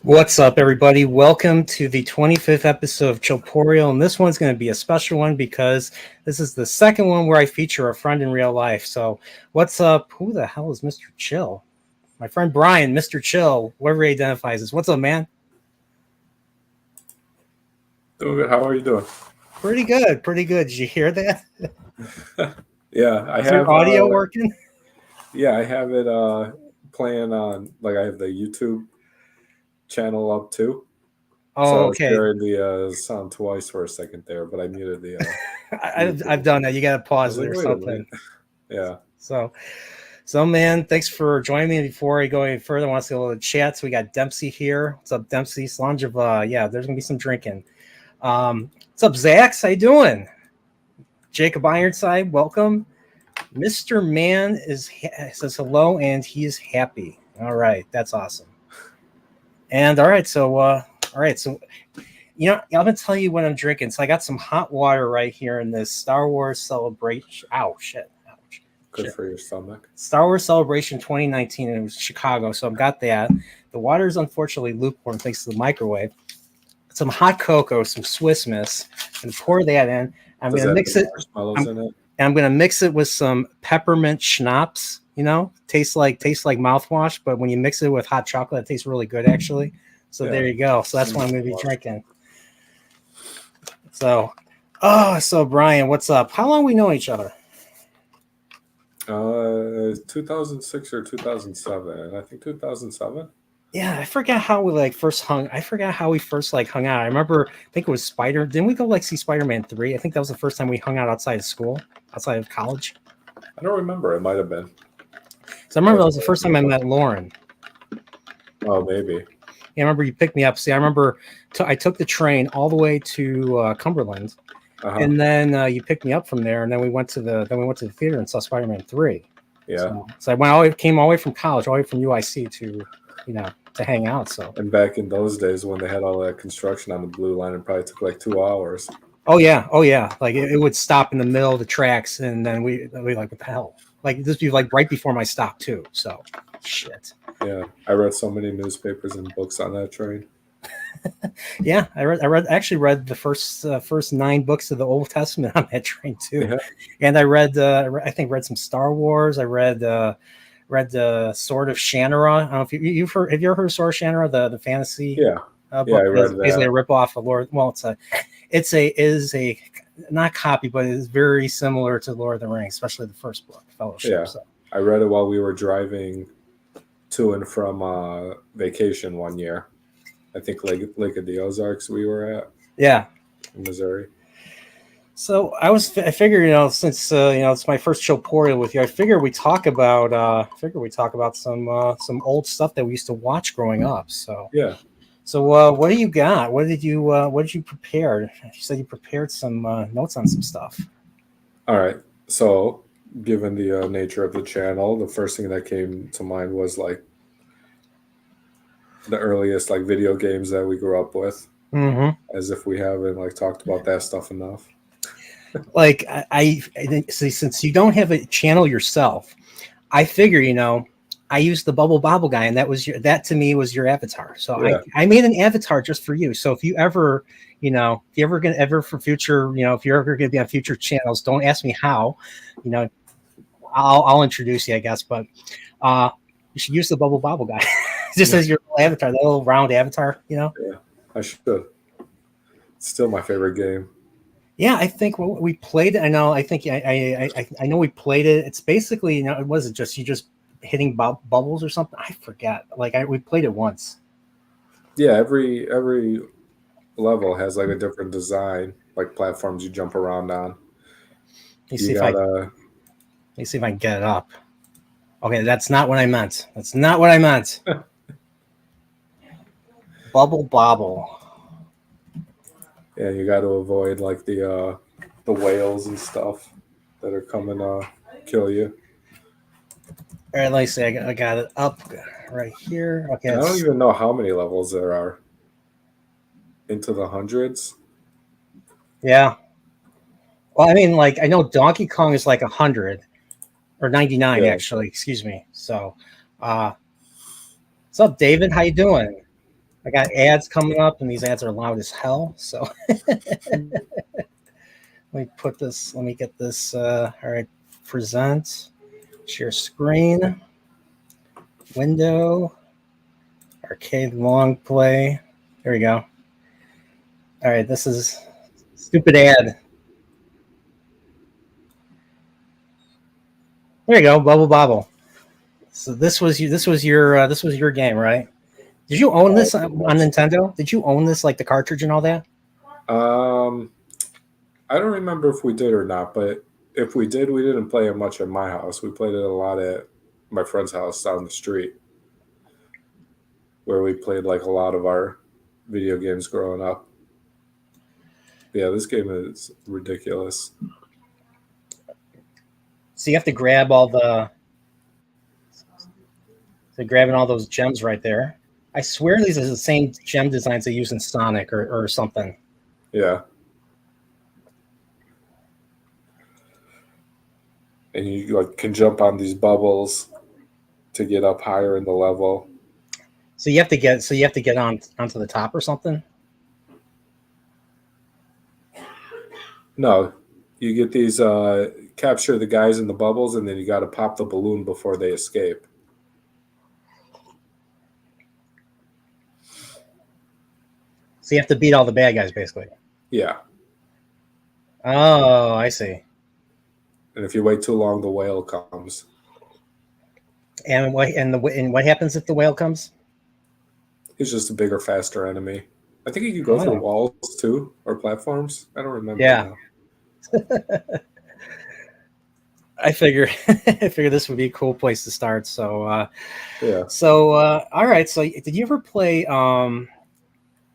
What's up, everybody? Welcome to the 25th episode of Chillporeal, and this one's going to be a special one because this is the second one where I feature a friend in real life. So, what's up? Who the hell is Mr. Chill? My friend Bryan, Mr. Chill, whoever he identifies as. What's up, man? Doing good. How are you doing? Pretty good, pretty good. Did you hear that? Yeah, I Is have your audio working? Yeah, I have it playing on, like, I have the YouTube channel up too. So I was Okay. hearing the sound twice for a second there, but I muted the I've done that. You got to I pause was it like, or wait a minute. something. Yeah. So, man, thanks for joining me. Before I go any further, I want to say a little chat. So we got Dempsey here. What's up, Dempsey? Slangeva. Yeah, there's gonna be some drinking. What's up, Zax? How you doing? Jacob Ironside, welcome. Mr. Man says hello, and he is happy. All right, that's awesome. And all right, so you know, I'm gonna tell you what I'm drinking. So I got some hot water right here in this Star Wars Celebration. Ow, shit. Ouch. Good for your stomach. Star Wars Celebration 2019, and it was Chicago, so I've got that. The water is unfortunately lukewarm thanks to the microwave. Some hot cocoa, some Swiss Miss, and pour that in. I'm gonna mix it. I'm gonna mix it with some peppermint schnapps. You know, tastes like mouthwash, but when you mix it with hot chocolate, it tastes really good actually. So yeah. There you go. So that's what I'm gonna be drinking. So, so Bryan, what's up? How long we know each other? 2006 or 2007. I think 2007. Yeah, I forgot how we first hung. I forgot how we first hung out. I remember. I think it was Spider. Didn't we go see Spider-Man 3? I think that was the first time we hung out outside of school, outside of college. I don't remember. It might have been. So I remember that was the first time I met Lauren. Oh, maybe. Yeah, I remember you picked me up. See, I remember I took the train all the way to Cumberland, and then you picked me up from there, and then we went to the theater and saw Spider-Man 3. Yeah. So I came all the way from college, all the way from UIC to hang out. So. And back in those days when they had all that construction on the Blue Line, it probably took like 2 hours. Oh yeah. Like it would stop in the middle of the tracks, and then we like, what the hell? Like this be like right before my stop too. So, shit. Yeah, I read so many newspapers and books on that train. Yeah, I actually read the first 9 books of the Old Testament on that train too. Yeah. And I read some Star Wars. I read the Sword of Shannara. I don't know if you've heard. Have you ever heard of Sword of Shannara, the fantasy? Yeah. Book? Yeah, I read that. Basically a ripoff of Lord. Well, it is a not copy, but it is very similar to Lord of the Rings, especially the first book, Fellowship. Yeah, so. I read it while we were driving to and from vacation one year. I think Lake of the Ozarks we were at. Yeah, in Missouri. So I figured, since it's my first Chillporeal with you, I figured we talk about some old stuff that we used to watch growing up. So yeah. So what do you got? What did you prepare? You said you prepared some notes on some stuff. All right. So given the nature of the channel, the first thing that came to mind was like the earliest video games that we grew up with. Mm-hmm. As if we haven't talked about that stuff enough. Like I see, since you don't have a channel yourself, I figure I used the Bubble Bobble guy, and that to me was your avatar. So yeah. I made an avatar just for you. So if you ever for future, if you're ever going to be on future channels, don't ask me how. I'll introduce you, I guess. But you should use the Bubble Bobble guy just as your little avatar, that little round avatar. Yeah, I should. It's still my favorite game. Yeah, I think we played it. I know we played it. It's basically, it wasn't just you just hitting bubbles or something. I forget. We played it once. Yeah, every level has a different design, platforms you jump around on. Let me see if I can get it up. Okay, that's not what I meant. Bubble Bobble. Yeah, you got to avoid the whales and stuff that are coming to kill you. All right, let me see. I got it up right here. Okay, I don't even know how many levels there are. Into the hundreds. Yeah. Well, I mean, I know Donkey Kong is 100 or 99 actually. Excuse me. So, what's up, David? How you doing? I got ads coming up, and these ads are loud as hell. So let me get this. All right, present, share screen, window, arcade long play. There we go. All right, this is stupid ad. There you go, Bubble Bobble. So this was your game, right? Did you own this on Nintendo? Did you own this, like the cartridge and all that? Um, I don't remember if we did or not, but if we did, we didn't play it much at my house. We played it a lot at my friend's house down the street, where we played like a lot of our video games growing up. Yeah, this game is ridiculous. So you have to grab all the, so grabbing all those gems right there. I swear these are the same gem designs they use in Sonic or something. Yeah. And you like can jump on these bubbles to get up higher in the level. So you have to get on onto the top or something. No, you get these capture the guys in the bubbles, and then you got to pop the balloon before they escape. So you have to beat all the bad guys, basically. Yeah. Oh, I see. And if you wait too long, the whale comes. And what happens if the whale comes? He's just a bigger, faster enemy. I think he can go through walls too, or platforms. I don't remember. Yeah. I figure this would be a cool place to start. So yeah. So all right. So did you ever play?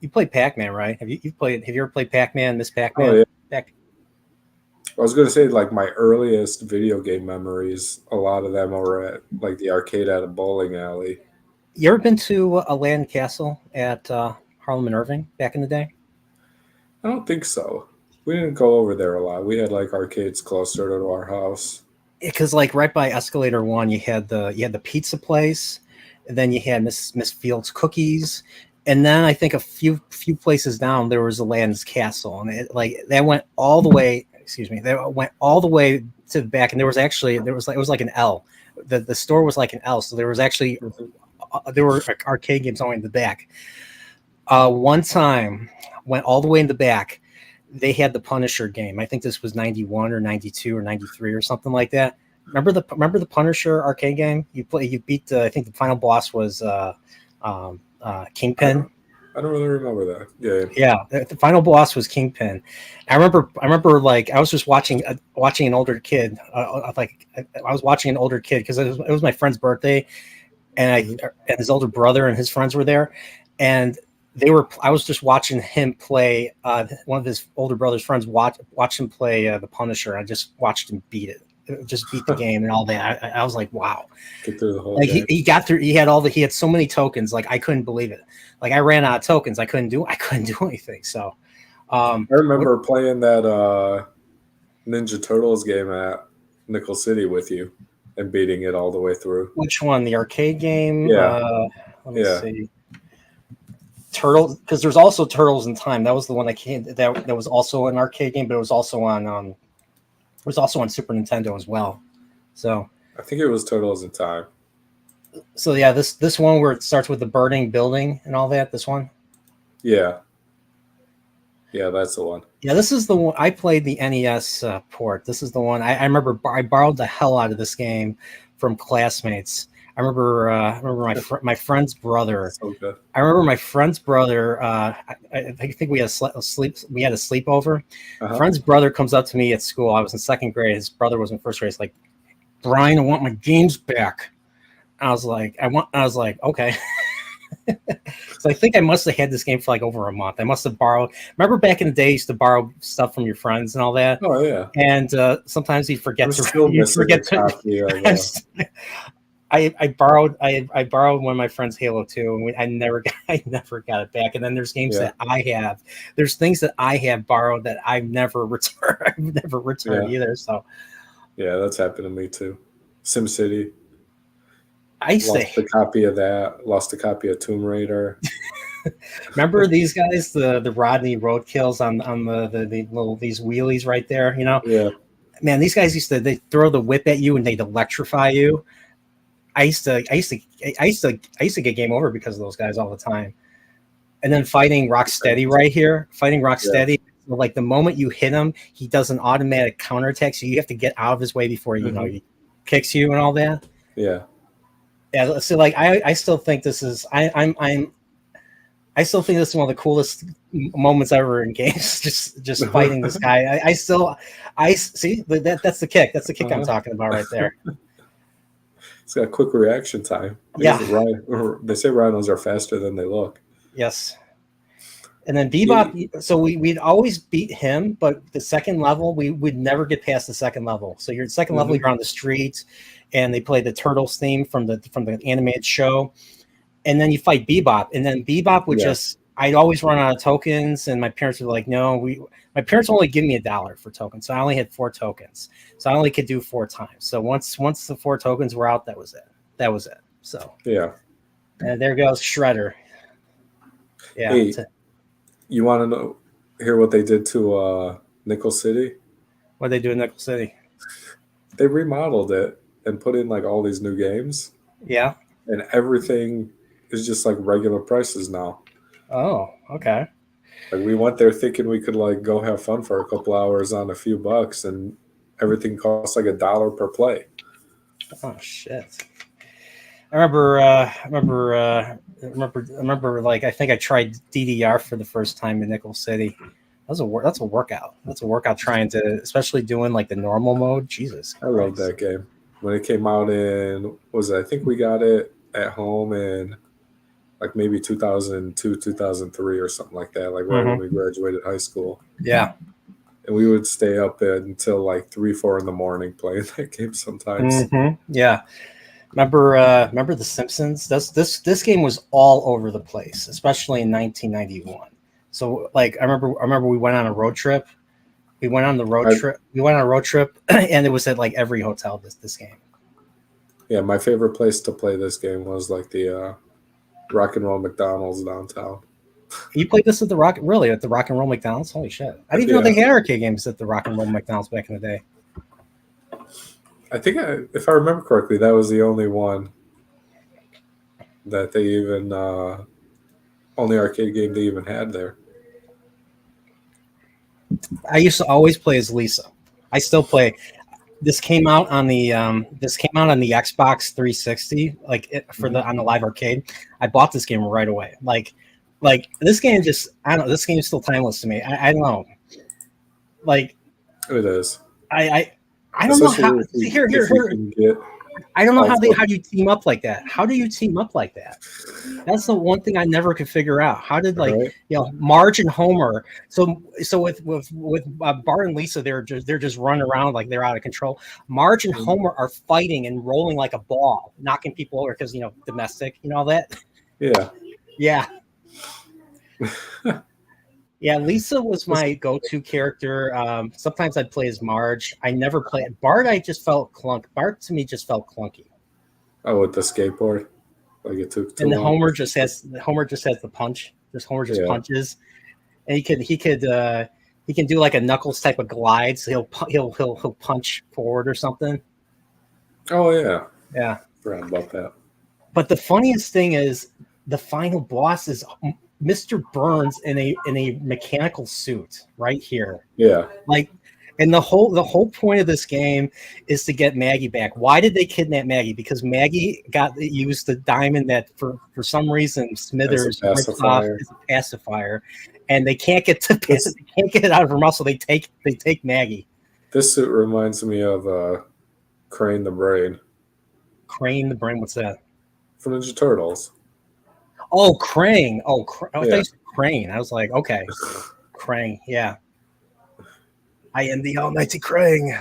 You played Pac-Man, right? Have you ever played Pac-Man, Miss Pac-Man? Oh, yeah. I was going to say, like, my earliest video game memories, a lot of them were at, like, the arcade at a bowling alley. You ever been to a land castle at Harlem and Irving back in the day? I don't think so. We didn't go over there a lot. We had, like, arcades closer to our house. Because, like, right by Escalator 1, you had the pizza place, and then you had Miss Fields Cookies, and then I think a few places down there was a land's castle, and that went all the way. Excuse me, that went all the way to the back, and it was like an L. The store was like an L, so there was actually there were arcade games only in the back. One time, went all the way in the back. They had the Punisher game. I think this was 91 or 92 or 93 or something like that. Remember the Punisher arcade game? You beat I think the final boss was Kingpin. I don't really remember that. Yeah. The final boss was Kingpin. I remember like I was just watching an older kid. I was watching an older kid because it was my friend's birthday, and his older brother and his friends were there, and I was just watching him play. One of his older brother's friends watch him play the Punisher. I just watched him beat the game and all that. I was like, wow. Get through the whole game. He got through. He had so many tokens. Like I couldn't believe it. Like I ran out of tokens. I couldn't do anything. So I remember playing that Ninja Turtles game at Nickel City with you and beating it all the way through. Which one? The arcade game? Yeah. Let me see. Turtles, because there's also Turtles in Time. That was the one that was also an arcade game, but it was also on Super Nintendo as well. So I think it was Turtles in Time. So yeah, this one where it starts with the burning building and all that. This one. Yeah, that's the one. Yeah, this is the one I played the NES port. This is the one I remember. I borrowed the hell out of this game from classmates. I remember my friend's brother. So good. I remember my friend's brother. I think we had a sleepover. Friend's brother comes up to me at school. I was in second grade. His brother was in first grade. He's like, Bryan, I want my games back. I was like, okay. So I think I must have had this game for like over a month. I must have borrowed. Remember back in the day, you used to borrow stuff from your friends and all that. Oh yeah. And sometimes you forget to. I borrowed one of my friends' Halo 2, and I never got it back. And then there's games that there's things that I have borrowed that I've never returned either. So yeah, that's happened to me too. SimCity. Lost a copy of that. Lost a copy of Tomb Raider. Remember these guys, the Rodney Roadkills on the little these wheelies right there. You know, Yeah. man, these guys they throw the whip at you and they'd electrify you. I used to get game over because of those guys all the time. And then fighting Rocksteady right here, fighting Yeah. Rocksteady. Like the moment you hit him, he does an automatic counterattack, so you have to get out of his way before he kicks you and all that. Yeah. Yeah, so like I still think this is I still think this is one of the coolest moments ever in games. just fighting this guy. I see that's the kick. That's the kick I'm talking about right there. It's got quick reaction time. Yeah. They say rhinos are faster than they look. Yes. And then Bebop, so we'd always beat him, but the second level, we would never get past the second level. So your second level, you're on the street, and they play the Turtles theme from the animated show. And then you fight Bebop, and then Bebop would I'd always run out of tokens, and my parents were like, no, my parents only give me $1 for tokens. So I only had 4 tokens. So I only could do 4 times. So once the 4 tokens were out, that was it. So yeah. And there goes Shredder. Yeah. Hey, you want to hear what they did to Nickel City? What they do in Nickel City? They remodeled it and put in like all these new games. Yeah. And everything is just like regular prices now. Oh, okay. Like we went there thinking we could like go have fun for a couple hours on a few bucks, and everything costs like $1 per play. Oh shit! I remember. Like I think I tried DDR for the first time in Nickel City. That's a workout. That's a workout trying to, especially doing like the normal mode. Jesus Christ. I love that game. When it came out I think we got it at home in like maybe 2002, 2003 or something like that, like right when we graduated high school. Yeah. And we would stay up until like 3, 4 in the morning playing that game sometimes. Yeah. Remember The Simpsons? This game was all over the place, especially in 1991. So like I remember we went on a road trip. We went on a road trip, and it was at like every hotel. This game. Yeah, my favorite place to play this game was like the Rock and Roll McDonald's downtown. You played this at the Rock and Roll McDonald's? Holy shit! I didn't even know they had arcade games at the Rock and Roll McDonald's back in the day. I think, if I remember correctly, that was the only one that they even only arcade game they even had there. I used to always play as Lisa. I still play. This came out on the Xbox 360, on the live arcade. I bought this game right away. Like this game this game is still timeless to me. I don't know. Like it is. I don't know how. I don't know how do you team up like that? How do you team up like that? That's the one thing I never could figure out. How did Marge and Homer? So with Bart and Lisa, they're just running around like they're out of control. Marge and Homer are fighting and rolling like a ball, knocking people over because domestic, all that. Yeah. Yeah. Yeah, Lisa was my go-to character. Sometimes I'd play as Marge. I never played Bart. Bart to me just felt clunky. Oh, with the skateboard, like it took too long. And Homer just has the punch. Homer just punches, and he can do like a Knuckles type of glide. So he'll punch forward or something. Oh yeah, yeah. Forgot about that. But the funniest thing is the final boss is Mr. Burns in a mechanical suit right here. Yeah. And the whole point of this game is to get Maggie back. Why did they kidnap Maggie? Because Maggie used the diamond that for some reason Smithers rips off as a pacifier, and they can't get it out of her muscle. They take Maggie. This suit reminds me of Crane the Brain. Crane the Brain, what's that? From Ninja Turtles. Oh, Krang. Oh, I thought you said Crane. I was like, okay. Krang, yeah. I am the almighty Krang.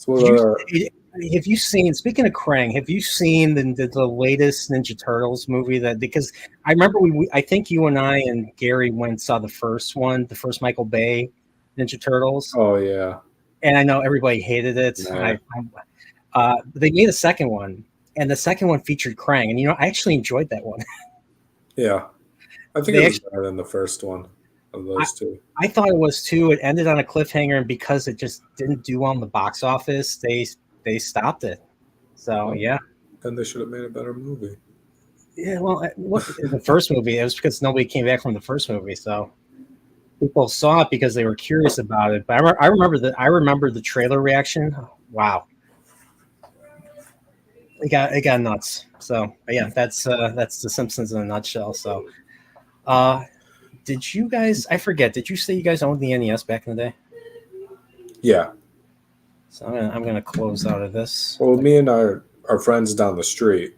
Have you seen, speaking of Krang, have you seen the latest Ninja Turtles movie? Because I remember I think you and I and Gary went and saw the first Michael Bay Ninja Turtles. Oh, yeah. And I know everybody hated it. Nah. They made a second one. and the second one featured Krang, and I actually enjoyed that one. Yeah, I think They it was better than the first one of those two. I thought it was too. It ended on a cliffhanger, and because it just didn't do well in the box office, they stopped it. So yeah, Then they should have made a better movie. yeah. Well, the first movie, it was because nobody came back from the first movie, so people saw it because they were curious about it. But I remember the trailer reaction. Wow, it got nuts. So yeah, that's the Simpsons in a nutshell. So, did you guys? I forget. Did you say you guys owned the NES back in the day? Yeah. So I'm gonna close out of this. Well, me and our friends down the street,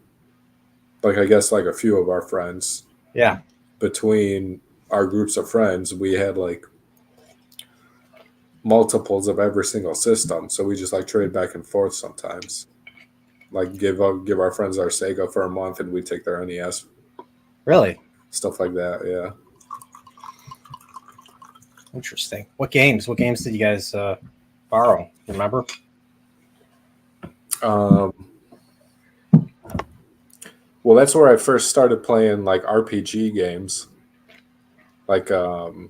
like I guess like a few of our friends, Yeah. between our groups of friends, we had like multiples of every single system. So we just like trade back and forth sometimes. Like give our friends our Sega for a month and we take their NES. Really? Stuff like that, yeah. Interesting. What games did you guys borrow? Remember? Well, that's where I first started playing like RPG games. Like what's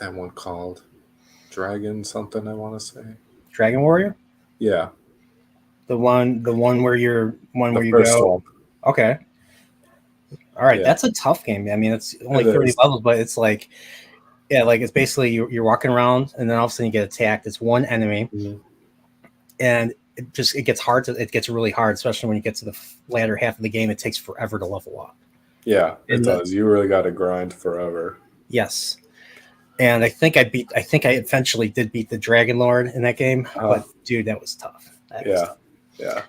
that one called? Dragon something, I want to say. Dragon Warrior? Yeah. The one where you first go. one. Okay. All right, Yeah. that's a tough game. I mean, it's only 30 levels, but it's like, yeah, like it's basically you're walking around and then all of a sudden you get attacked. It's one enemy, and it gets really hard, especially when you get to the latter half of the game. It takes forever to level up. Yeah, it does. You really got to grind forever. Yes. And I think I eventually did beat the Dragon Lord in that game, but dude, that was tough. Yeah.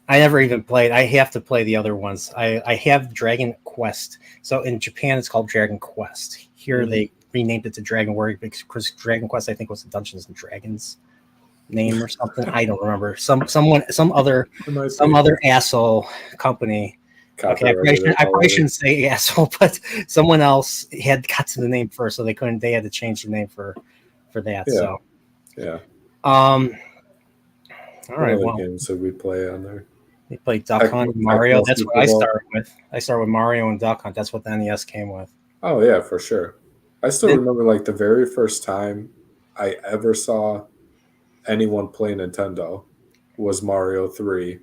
I never even played. I have to play the other ones. I have Dragon Quest. So in Japan, it's called Dragon Quest. Here they renamed it to Dragon Warrior because Dragon Quest, I think, was the Dungeons and Dragons name or something. I don't remember. Some other asshole company. Okay, I probably shouldn't say asshole, but someone else had got to the name first, so they couldn't. They had to change the name for that. Yeah. So yeah. All right. What games did we play on there? We played Duck Hunt, Mario. That's what I started with. I started with Mario and Duck Hunt. That's what the NES came with. Oh yeah, for sure. I still remember like the very first time I ever saw anyone play Nintendo was Mario 3.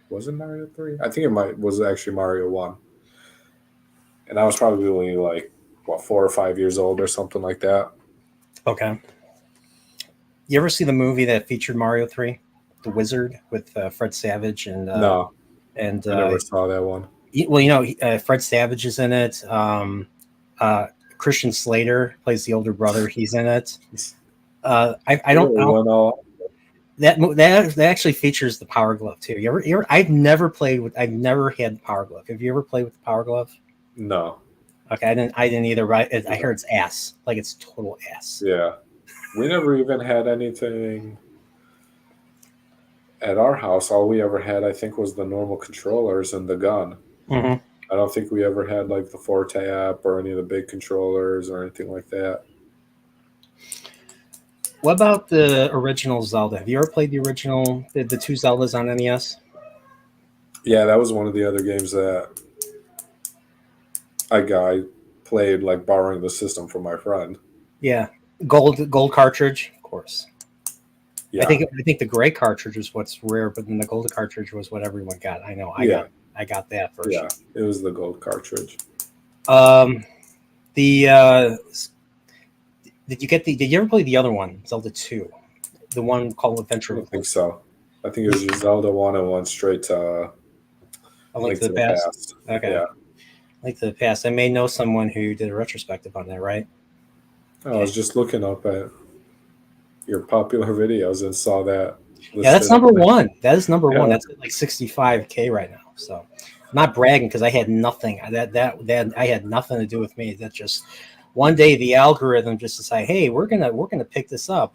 Was it Mario 3? I think it was actually Mario 1. And I was probably only like 4 or 5 years old or something like that. Okay. You ever see the movie that featured Mario 3? The Wizard with Fred Savage and no, and I never saw that one. Well, Fred Savage is in it. Christian Slater plays the older brother. He's in it. I don't know. That actually features the Power Glove too. You ever? I've never had the Power Glove. Have you ever played with the Power Glove? No. Okay, I didn't either. Right? I heard it's ass. Like it's total ass. Yeah, we never even had anything at our house. All we ever had, I think, was the normal controllers and the gun. Mm-hmm. I don't think we ever had like the 4-tap or any of the big controllers or anything like that. What about the original Zelda? Have you ever played the original, the two Zeldas on NES? Yeah, that was one of the other games that I played, like borrowing the system from my friend. Yeah, gold cartridge, of course. Yeah. I think the gray cartridge is what's rare, but then the gold cartridge was what everyone got. I know. I got that first. Yeah, it was the gold cartridge. Did you ever play the other one, Zelda 2? The one called Adventure? I don't think so. I think it was just Zelda 1 and went straight to Link to the Past. Okay. Yeah. Link to the Past. I may know someone who did a retrospective on that, right? I was just looking up at your popular videos and saw that. Yeah, that's number one. That is number one. That's at like 65K right now. So I'm not bragging because I had nothing. That I had nothing to do with me. That just one day the algorithm just decided, hey, we're gonna pick this up.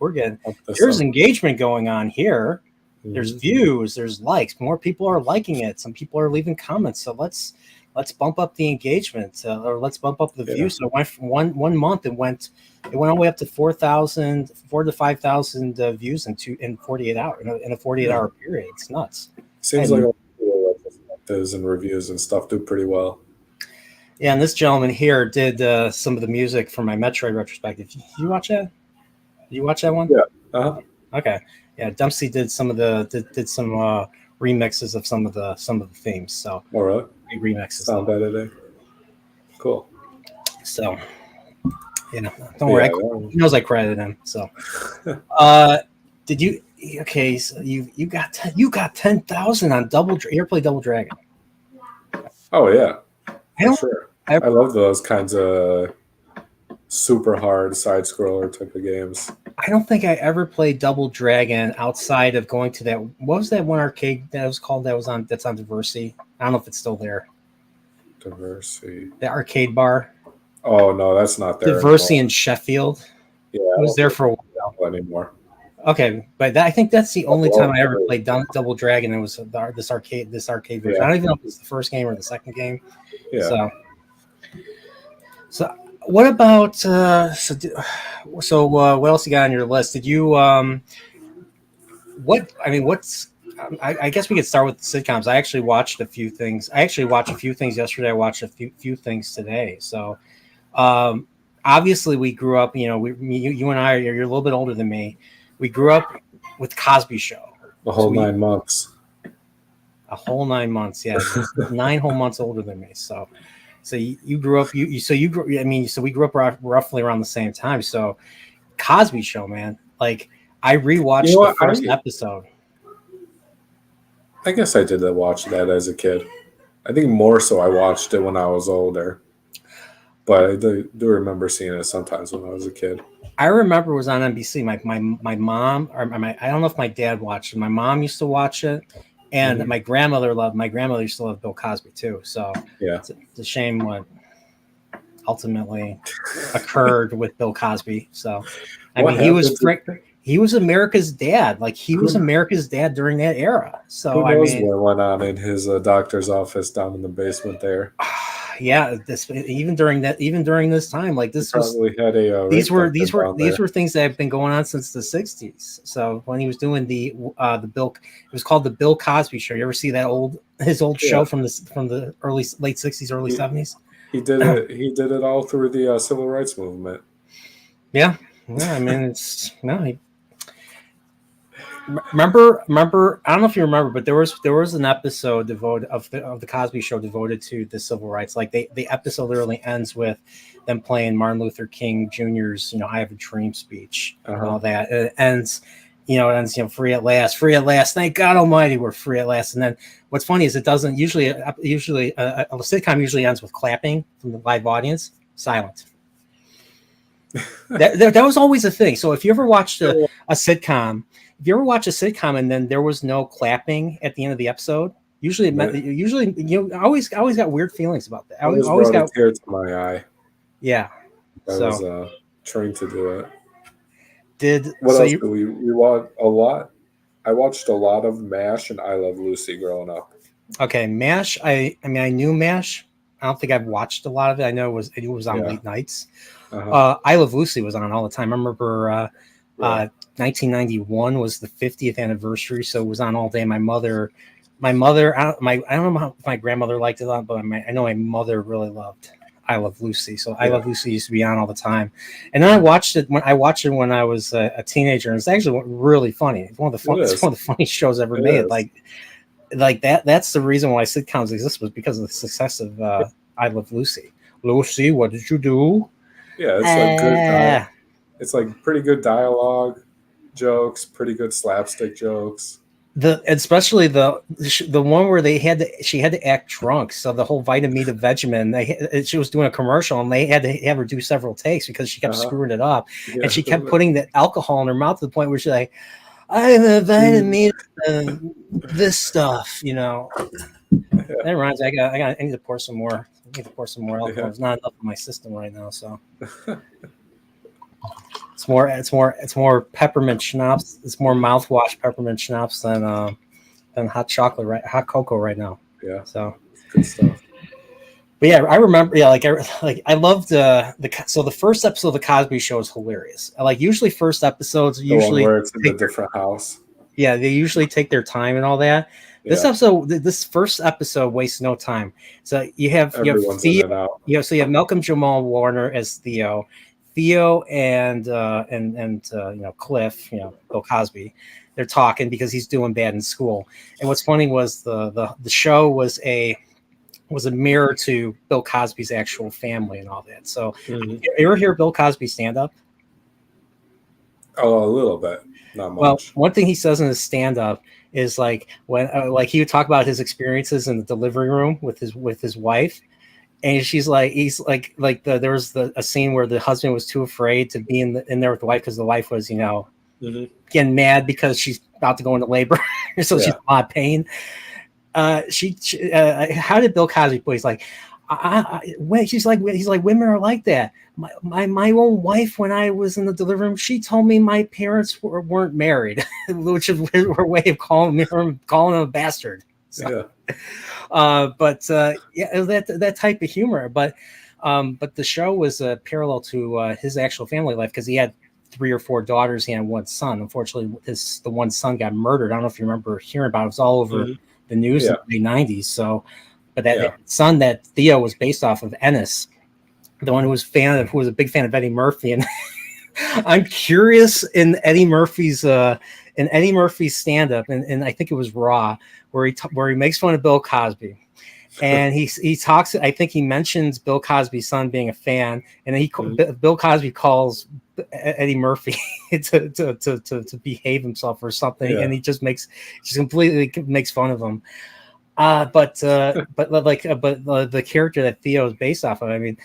There's engagement going on here. Mm-hmm. There's views. There's likes. More people are liking it. Some people are leaving comments. So let's bump up the engagement or let's bump up the views. So it went from one month. It went all the way up to 4,000 to 5,000 views in 48 hours in a 48-hour period. It's nuts. Seems like all the retrospectives and reviews and stuff do pretty well. Yeah, and this gentleman here did some of the music for my Metroid retrospective. Did you watch that? Did you watch that one? Yeah. Uh-huh. Okay. Yeah, Dempsey did some of the did some remixes of some of the themes. So All right. remixes. Sound editing. Cool. So don't worry. He knows I credited him. So, did you? Okay, so you got 10,000 on Double. You ever play Double Dragon? Oh yeah, for sure. I love those kinds of super hard side scroller type of games. I don't think I ever played Double Dragon outside of going to that. What was that one arcade that was called? That's on Diversity. I don't know if it's still there. Diversity. The arcade bar. Oh no, that's not there. Diversity in Sheffield. Yeah, it was there for a while anymore. Okay, but I think that's the only time I ever played Double Dragon. It was this arcade version. Yeah. I don't even know if it was the first game or the second game. Yeah. So what about what else you got on your list? Did you I guess we could start with the sitcoms. I actually watched a few things. Yesterday. I watched a few things today. So obviously we grew up. You and I. You're a little bit older than me. We grew up with Cosby Show. The whole 9 months. A whole 9 months, yeah. 9 whole months older than me. So you grew up. So we grew up roughly around the same time. So Cosby Show, man. Like I rewatched the first episode. I guess I did watch that as a kid. I think more so I watched it when I was older. But I do remember seeing it sometimes when I was a kid. I remember it was on NBC. My mom, or I don't know if my dad watched it. My mom used to watch it, and my grandmother used to love Bill Cosby too. So yeah, it's a shame what ultimately occurred with Bill Cosby. So he was great. He was America's dad. Like he was America's dad during that era. So who knows what went on in his doctor's office down in the basement there. Yeah, even during this time, like this probably had a these were things that have been going on since the 60s. So when he was doing the Bill, it was called the Bill Cosby Show. You ever see that his old show from the late 60s, early 70s? He did it. He did it all through the civil rights movement. Yeah. I mean, it's Remember, I don't know if you remember, but there was an episode devoted of the Cosby Show devoted to the civil rights. Like the episode literally ends with them playing Martin Luther King Jr.'s I Have a Dream speech and all that. It ends free at last, thank God Almighty, we're free at last. And then what's funny is it doesn't usually a sitcom usually ends with clapping from the live audience, silent. that was always a thing. So if you ever watched a sitcom. If you ever watch a sitcom and then there was no clapping at the end of the episode, usually it meant I always got weird feelings about that. I always got a tear to my eye. Yeah, I was trained to do it. What else did we watch a lot? I watched a lot of MASH and I Love Lucy growing up. Okay, MASH. I knew MASH. I don't think I've watched a lot of it. I know it was on late nights. I Love Lucy was on all the time. I remember 1991 was the 50th anniversary, so it was on all day. My mother, I don't know if my grandmother liked it a lot, but I know my mother really loved I Love Lucy. So I Love Lucy used to be on all the time, and then I watched it when I was a teenager, and it's actually really funny. It's one of the funniest shows ever made. Like that's the reason why sitcoms exist, was because of the success of I Love Lucy. Lucy, what did you do? Yeah, it's like good. It's like pretty good dialogue, jokes, pretty good slapstick jokes. Especially the one where she had to act drunk. So the whole Vitamita Vegemin, she was doing a commercial and they had to have her do several takes because she kept screwing it up, and she kept putting the alcohol in her mouth to the point where she's like, "I'm a Vitamita this stuff," That reminds me, I need to pour some more. I need to pour some more alcohol. There's not enough in my system right now, so. It's more peppermint schnapps. It's more mouthwash peppermint schnapps than hot cocoa right now. Yeah. So good stuff. But yeah, I remember. Yeah, I loved the first episode of the Cosby Show is hilarious. Usually first episodes where it's in a different house. Yeah, they usually take their time and all that. This episode, this first episode, wastes no time. So you have Everyone's Theo, in and out. so you have Malcolm Jamal Warner as Theo, and Cliff, Bill Cosby. They're talking because he's doing bad in school. And what's funny was the show was a mirror to Bill Cosby's actual family and all that. So you ever hear Bill Cosby stand up? Oh, a little bit, not much. Well, one thing he says in his stand up is like when he would talk about his experiences in the delivery room with his wife, and there was a scene where the husband was too afraid to be in there with the wife because the wife was getting mad because she's about to go into labor, so she's in a lot of pain. How did Bill Cosby put? He's like, he's like, women are like that. My own wife, when I was in the delivery room, she told me my parents weren't married, which is her way of calling him a bastard. So, that type of humor. But the show was parallel to his actual family life because he had 3 or 4 daughters. He had 1 son. Unfortunately, the one son got murdered. I don't know if you remember hearing about it. It was all over the news in the late 90s. So, but that son that Theo was based off of, Ennis, the one who was a big fan of Eddie Murphy. And I'm curious in Eddie Murphy's stand-up, and I think it was Raw, where he makes fun of Bill Cosby. And he talks. I think he mentions Bill Cosby's son being a fan, and then Bill Cosby calls Eddie Murphy to behave himself or something, and he just completely makes fun of him. But the character that Theo is based off of, I mean,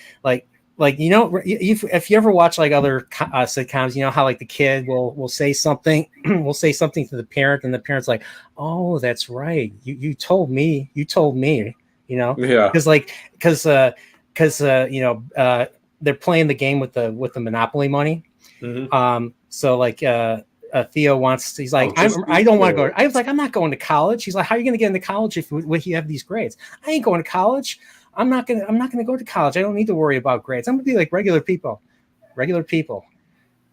if you ever watch like other sitcoms, you know how like the kid will say something, to the parent, and the parent's like, "Oh, that's right, you told me." Because they're playing the game with the Monopoly money. So like Theo he's like, I don't want to go. I was like, I'm not going to college. He's like, how are you going to get into college if you have these grades? I ain't going to college. I'm not gonna go to college. I don't need to worry about grades. I'm gonna be like regular people.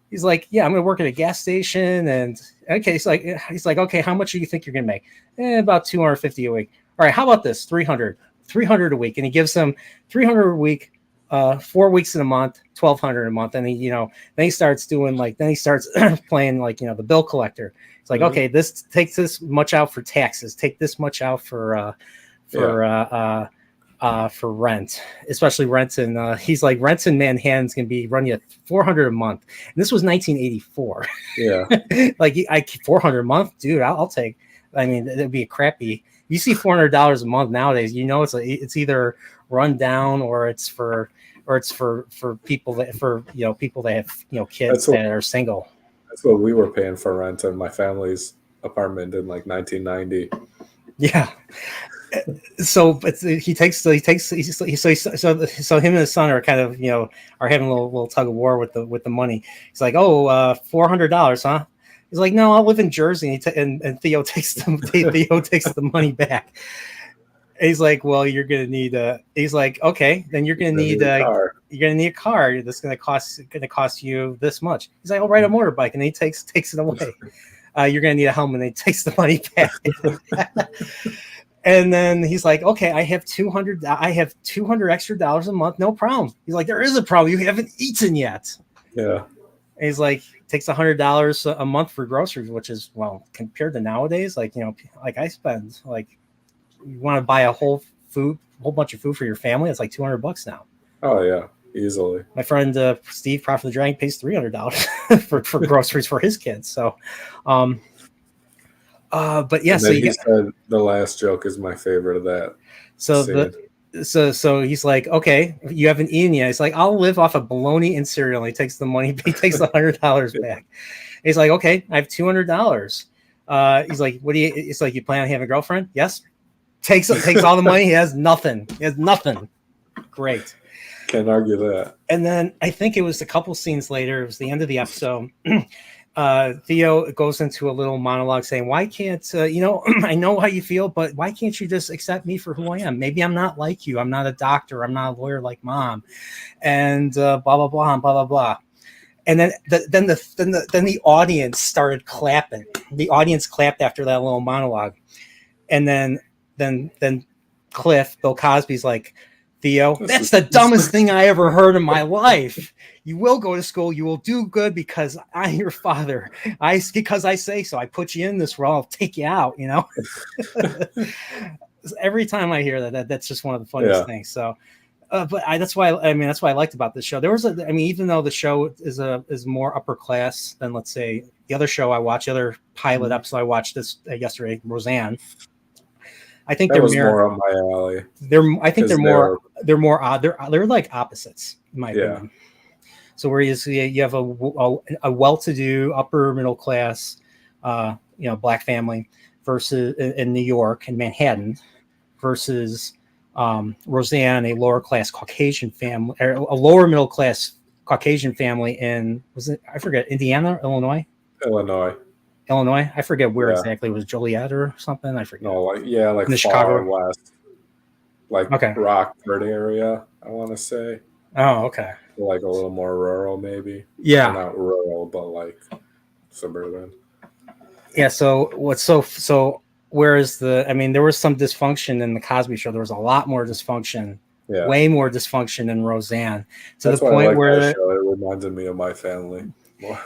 He's like, yeah, I'm gonna work at a gas station. And okay, he's like, okay, how much do you think you're gonna make? About $250 a week. All right, how about this? 300 a week. And he gives them 300 a week, 4 weeks in a month, 1,200 a month. And then he starts playing like, the bill collector. It's like, okay, this takes this much out for taxes, take this much out for rent, especially rent. And he's like, rents in Manhattan's gonna be running at $400 a month. And this was 1984. Yeah. Like $400 a month, dude, I'll take. I mean, it'd be a crappy. You see $400 a month nowadays, it's either run down or it's for people that people that have kids that are single. That's what we were paying for rent in my family's apartment in like 1990. Yeah. So him and his son are kind of are having a little tug of war with the money. He's like, $400, huh? He's like, no, I'll live in Jersey. And Theo takes the monny back. And he's like, well, you're gonna need he's like, okay, then you're gonna need a car that's gonna cost you this much. He's like, I'll ride a motorbike, and he takes it away. You're gonna need a helmet, and he takes the money back. And then he's like, okay, I have $200 extra dollars a month, no problem. He's like, there is a problem, you haven't eaten yet. Yeah. And he's like, takes $100 a month for groceries, which is, well, compared to nowadays, like like I spend, like, you want to buy a whole bunch of food for your family, it's like $200 now. Oh yeah, easily. My friend Steve, Prophet of the Dragon, pays $300 for groceries for his kids. So but yeah, so he said the last joke is my favorite of that. So he's like, okay, you haven't eaten yet. He's like, I'll live off of bologna and cereal. And he takes the money. He takes the $100 back. He's like, okay, I have $200. He's like, what do you? It's like, you plan on having a girlfriend? Yes. Takes all the money. He has nothing. Great. Can't argue that. And then I think it was a couple scenes later. It was the end of the episode. Theo goes into a little monologue saying, why can't I know how you feel, but why can't you just accept me for who I am? Maybe I'm not like you. I'm not a doctor. I'm not a lawyer like mom, and blah blah blah and blah blah blah. And then the audience started clapping. The audience clapped after that little monologue, And then Cliff, Bill Cosby's like, Theo, This that's the is dumbest thing I ever heard in my life. You will go to school. You will do good because I'm your father. Because I say so. I put you in this role. I'll take you out. Every time I hear that's just one of the funniest things. So, but that's why I liked about this show. There was even though the show is more upper class than, let's say, the other show I watched, the other pilot episode I watched this yesterday, Roseanne. I think that was more up my alley. They're more odd. They're like opposites, in my opinion. So where you have a well-to-do upper middle class, black family versus in New York and Manhattan versus Roseanne, a lower class Caucasian family, or a lower middle class Caucasian family in, I forget, Indiana, Illinois. I forget where exactly. It was Joliet or something. I forget. No, like in the Chicago west, like Rockford area, I want to say. Oh, okay. Like a little more rural, maybe. Yeah, well, not rural, but like suburban. Yeah. So whereas there was some dysfunction in the Cosby Show. There was a lot more dysfunction. Yeah. Way more dysfunction than Roseanne. That's the point where that show, it reminded me of my family.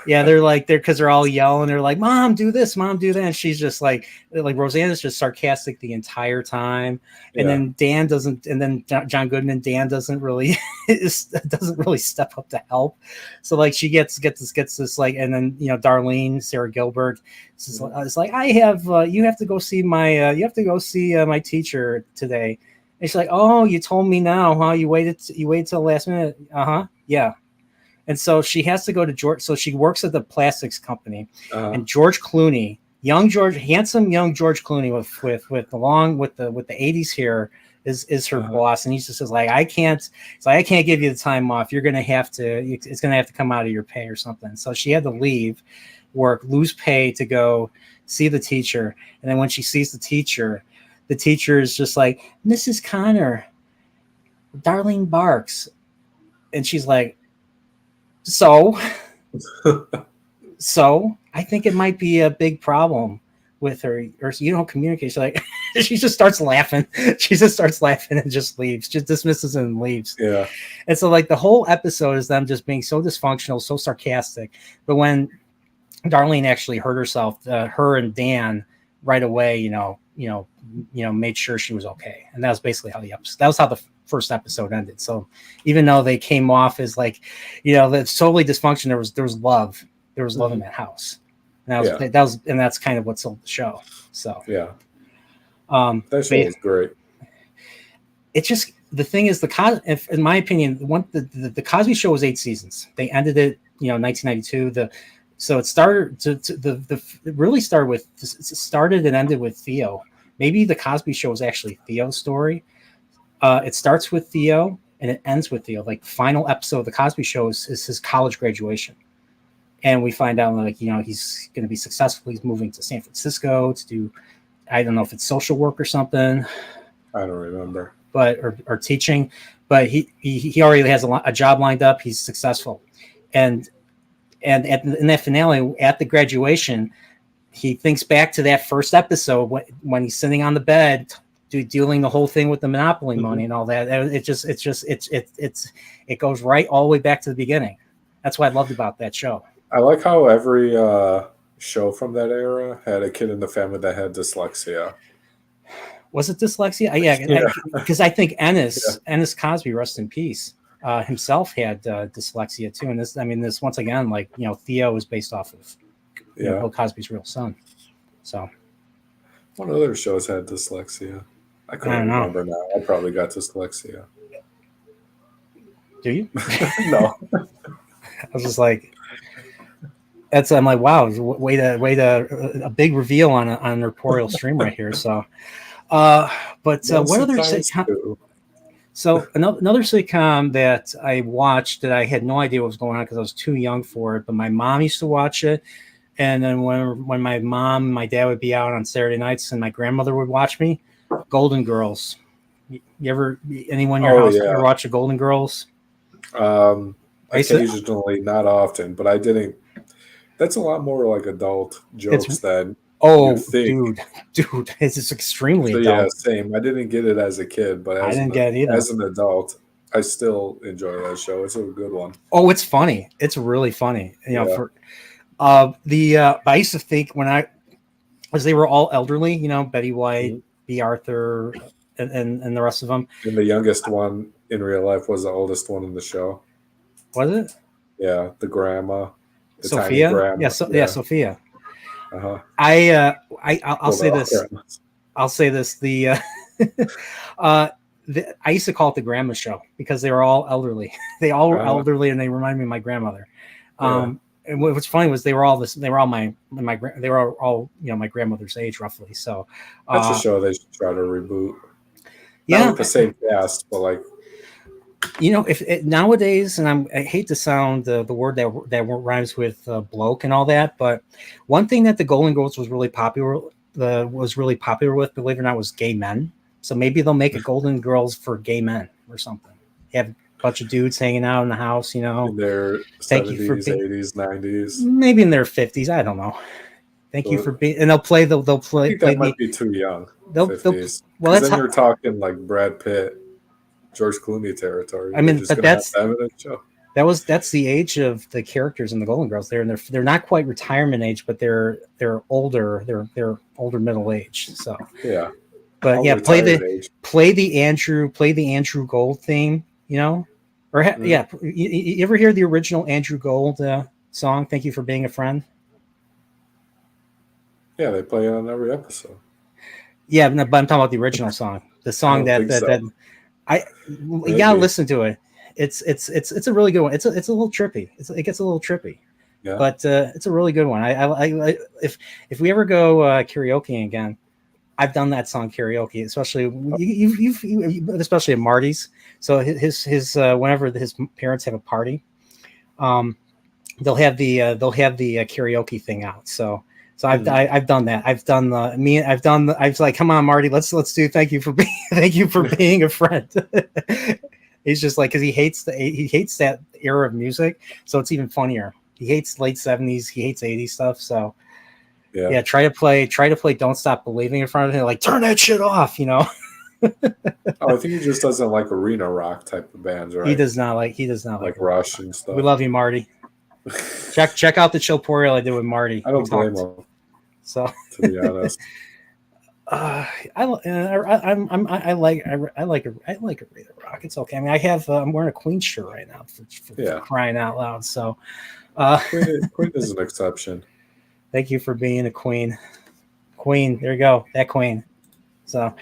Yeah, they're all yelling. They're like, "Mom, do this, Mom, do that." And she's just like Roseanne is just sarcastic the entire time. And then Dan doesn't. And then John Goodman, Dan doesn't really step up to help. So like she gets this like, and then Darlene, Sarah Gilbert, it's like I have you have to go see my teacher today. And she's like, "Oh, you told me now, huh? You waited till the last minute." Yeah. And so she has to go to George. So she works at the plastics company, and George Clooney, handsome young George Clooney with the 80s hair is her boss, and he just says like, I can't give you the time off. You're gonna have to. It's gonna have to come out of your pay or something. So she had to leave work, lose pay to go see the teacher, and then when she sees the teacher is just like, "Mrs. Connor, Darlene barks," and she's like, So I think it might be a big problem with her, or you don't communicate. She's like, she just starts laughing. She just starts laughing and just leaves, just dismisses and leaves. Yeah. And so like the whole episode is them just being so dysfunctional, so sarcastic. But when Darlene actually hurt herself, her and Dan right away, made sure she was okay. And that was basically how the first episode ended. So even though they came off as like, that's totally dysfunction, there was love. There was love in that house. And that's kind of what sold the show. So yeah. That show was great. It's just, the thing is, in my opinion, the Cosby Show was 8 seasons. They ended it, 1992. So it started it really started and ended with Theo. Maybe the Cosby Show was actually Theo's story. It starts with Theo and it ends with Theo. Like the final episode of the Cosby Show is his college graduation. And we find out like, he's going to be successful. He's moving to San Francisco to do, I don't know if it's social work or something. I don't remember. But, or teaching, but he already has a job lined up. He's successful. And in that finale at the graduation, he thinks back to that first episode when he's sitting on the bed, dealing the whole thing with the Monopoly money and all that. It goes right all the way back to the beginning. That's what I loved about that show. I like how every show from that era had a kid in the family that had dyslexia. Was it dyslexia? Yeah, because I think Ennis Cosby, rest in peace, himself had dyslexia too. And this once again, like, Theo was based off of Bill Cosby's real son. So, what other shows had dyslexia? I couldn't remember now. I probably got dyslexia. Do you? No. I was just like, I'm like, wow, way to a big reveal on a Chillporeal stream right here. So, what other sitcom? So another sitcom that I watched that I had no idea what was going on because I was too young for it, but my mom used to watch it. And then when my mom and my dad would be out on Saturday nights and my grandmother would watch me, Golden Girls. Anyone in your house ever watch the Golden Girls? Occasionally, not often, but I didn't. That's a lot more like adult jokes than Oh, think. dude, it's extremely So yeah, adult. same. I didn't get it as a kid, but I didn't get it either. as an adult, I still enjoy that show. It's a good one. Oh, it's funny. It's really funny. Yeah. For I used to think as they were all elderly, Betty White, Mhm. B. Arthur, and the rest of them. And the youngest one in real life was the oldest one in the show. Was it Yeah, the grandma, the tiny Sophia? Yeah, grandma. yeah, Yeah. Sophia. Uh-huh. I'll Well, say they're all this. grandmas. I'll say this. Uh, I used to call it the grandma show because they were all elderly. They all were Uh-huh. elderly, and they remind me of my grandmother. Yeah. And what's funny was they were all this. They were all they were all my grandmother's age roughly. So, That's a show they should try to reboot. Not yeah, with the same cast, but like, if nowadays, and I hate to sound the word that rhymes with bloke and all that, but one thing that the Golden Girls was really popular with, believe it or not, was gay men. So maybe they'll make a Golden Girls for gay men or something. You have a bunch of dudes hanging out in the house, in their Thank you for 70s, 80s, 90s. maybe in their 50s. I don't know. Thank you But for being, and they'll play I think play that the might be too young, they'll 50s. well Because that's then how, you're talking like Brad Pitt, George Clooney territory. I They're mean, just but going to have to have it in a show. that's the age of the characters in the Golden Girls. They're not quite retirement age, but they're older. They're older middle age. So Yeah. but All yeah, retired age. play the Andrew Gold theme. Or yeah, you ever hear the original Andrew Gold song? Thank you for being a friend. Yeah, they play it on every episode. Yeah, no, but I'm talking about the original song. The I song don't think so. you gotta listen to it. It's a really good one. It's a little trippy. It gets a little trippy. Yeah. But it's a really good one. I if we ever go karaoke again, I've done that song karaoke, especially especially at Marty's. So his whenever his parents have a party, they'll have the karaoke thing out. So I've done that. I was like, come on, Marty, let's do thank you for being a friend. He's just like, because he hates that era of music, so it's even funnier. He hates late 70s, he hates 80s stuff. So yeah, try to play Don't Stop Believing in front of him, like turn that shit off. I think he just doesn't like arena rock type of bands, right? He does not like Rush and stuff. We love you, Marty. check out the Chill-Poreal I did with Marty. I don't blame him. So to be honest, I like arena rock. It's okay. I mean, I'm wearing a Queen shirt right now for crying out loud. So Queen is an exception. Thank you for being a queen. Queen, there you go. That queen. So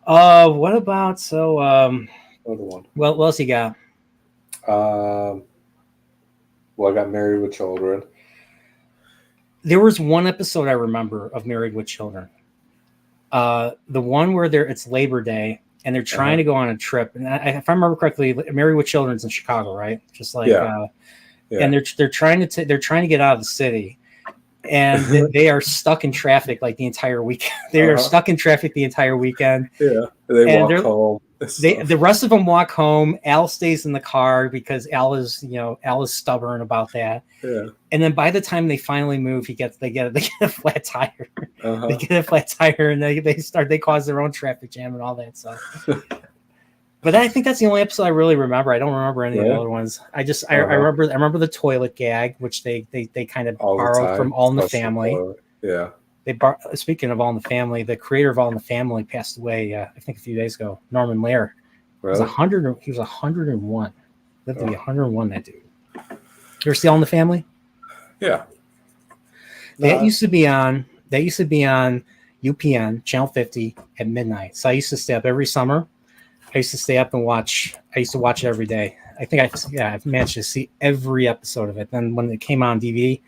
what about another one. What else you got? Well, I got Married with Children. There was one episode I remember of Married with Children. The one where it's Labor Day and they're trying to go on a trip. And if I remember correctly, Married with Children's in Chicago, right? Just like and they're trying to get out of the city. And they are stuck in traffic like the entire weekend. They are stuck in traffic the entire weekend. Yeah, they walk home. The rest of them walk home. Al stays in the car because Al is stubborn about that. Yeah. And then by the time they finally move, they get a flat tire. They get a flat tire, and they cause their own traffic jam and all that stuff. But I think that's the only episode I really remember. I don't remember any of the other ones. I remember the toilet gag, which they kind of borrowed from All in the Family. Yeah. Speaking of All in the Family, the creator of All in the Family passed away, I think a few days ago. Norman Lear. Really? He was 101. Lived to be 101. That dude. You ever see All in the Family? Yeah. That used to be on UPN Channel 50 at midnight. So I used to stay up every summer. I used to stay up and watch. I used to watch it every day. I think I've managed to see every episode of it. Then when it came on DVD,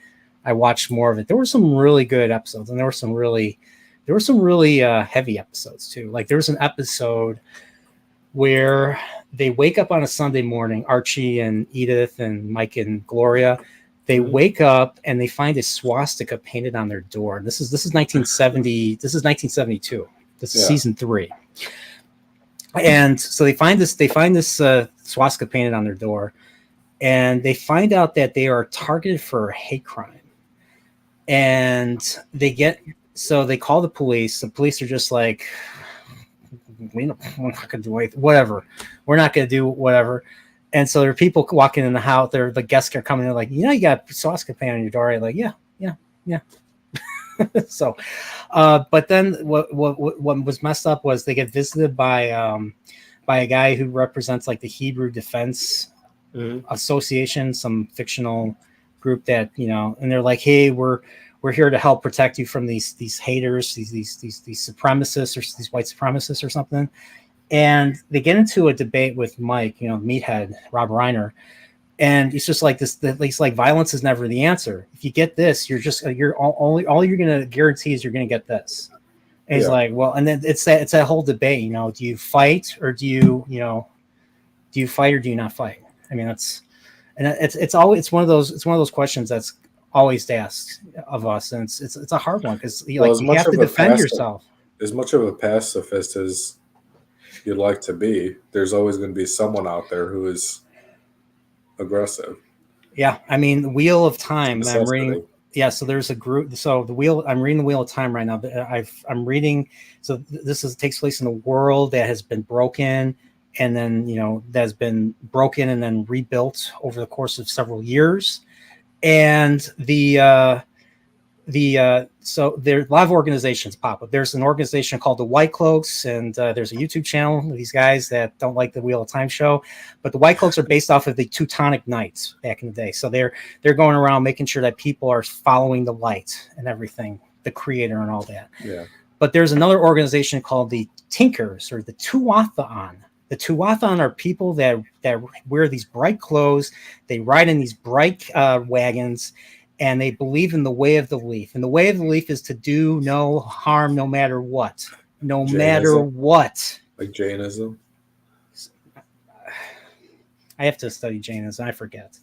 I watched more of it. There were some really good episodes, and there were some really heavy episodes too. Like there was an episode where they wake up on a Sunday morning. Archie and Edith and Mike and Gloria, they wake up and they find a swastika painted on their door. This is 1970. This is 1972. This is season 3. And so they find this swastika painted on their door, and they find out that they are targeted for a hate crime. And they get So they call the police. The police are just like, we're not going to do anything, whatever. We're not going to do whatever. And so there are people walking in the house. The guests are coming in like, you got sauce pan on your door. I'm like, yeah. So, but then what was messed up was they get visited by a guy who represents like the Hebrew Defense Association, some fictional group that, and they're like, hey, we're here to help protect you from these haters, these supremacists, or these white supremacists or something. And they get into a debate with Mike, Meathead, Rob Reiner. And it's just like this, at least like violence is never the answer. If you get this, you're all you're going to guarantee is you're going to get this. And he's like, well, and then it's that whole debate, do you fight or do you fight or do you not fight? I mean, it's one of those questions that's always asked of us. And it's a hard one because you have to defend yourself. As much of a pacifist as you'd like to be, there's always going to be someone out there who is aggressive. Yeah, I mean, the Wheel of Time. I'm reading. Yeah, so there's a group. So I'm reading the Wheel of Time right now. I'm reading. So takes place in a world that has been broken, and then that has been broken and then rebuilt over the course of several years. And so there a lot of organizations pop up. There's an organization called the White Cloaks, and there's a YouTube channel of these guys that don't like the Wheel of Time show, but the White Cloaks are based off of the Teutonic Knights back in the day. So they're going around making sure that people are following the light and everything, the creator and all that. Yeah. But there's another organization called the Tinkers, or the Tuathan. The Tuathan are people that wear these bright clothes. They ride in these bright wagons. And they believe in the way of the leaf. And the way of the leaf is to do no harm, no matter what. No Jainism. Matter what. Like Jainism? I have to study Jainism. I forget.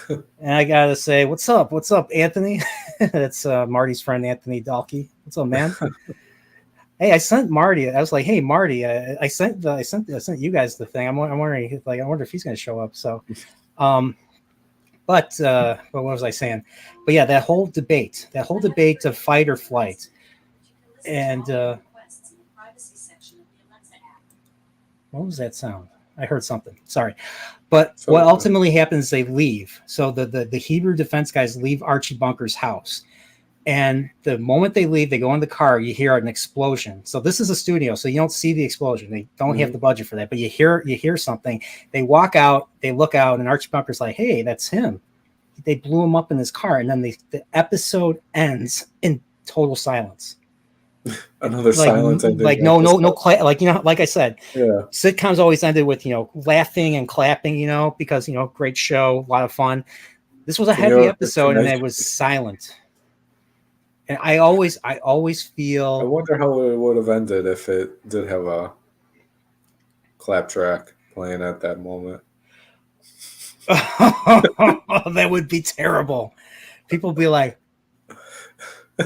And I got to say, what's up? What's up, Anthony? That's Marty's friend, Anthony Dalkey. What's up, man? Hey, I sent Marty. I was like, hey, Marty, I sent you guys the thing. I'm wondering, I wonder if he's going to show up. So, But what was I saying? But yeah, that whole debate of fight or flight. And what was that sound? I heard something. Sorry. But what ultimately happens, they leave. So the Hebrew defense guys leave Archie Bunker's house. And the moment they leave, they go in the car, you hear an explosion. So this is a studio, so you don't see the explosion. They don't have the budget for that, but you hear something. They walk out, they look out, and Archie Bunker's like, hey, that's him. They blew him up in his car, and then the episode ends in total silence. Another silence ending. Like no like I said, sitcoms always ended with laughing and clapping, because great show, a lot of fun. This was a heavy episode, and it was silent. And I always feel. I wonder how it would have ended if it did have a clap track playing at that moment. That would be terrible. People would be like,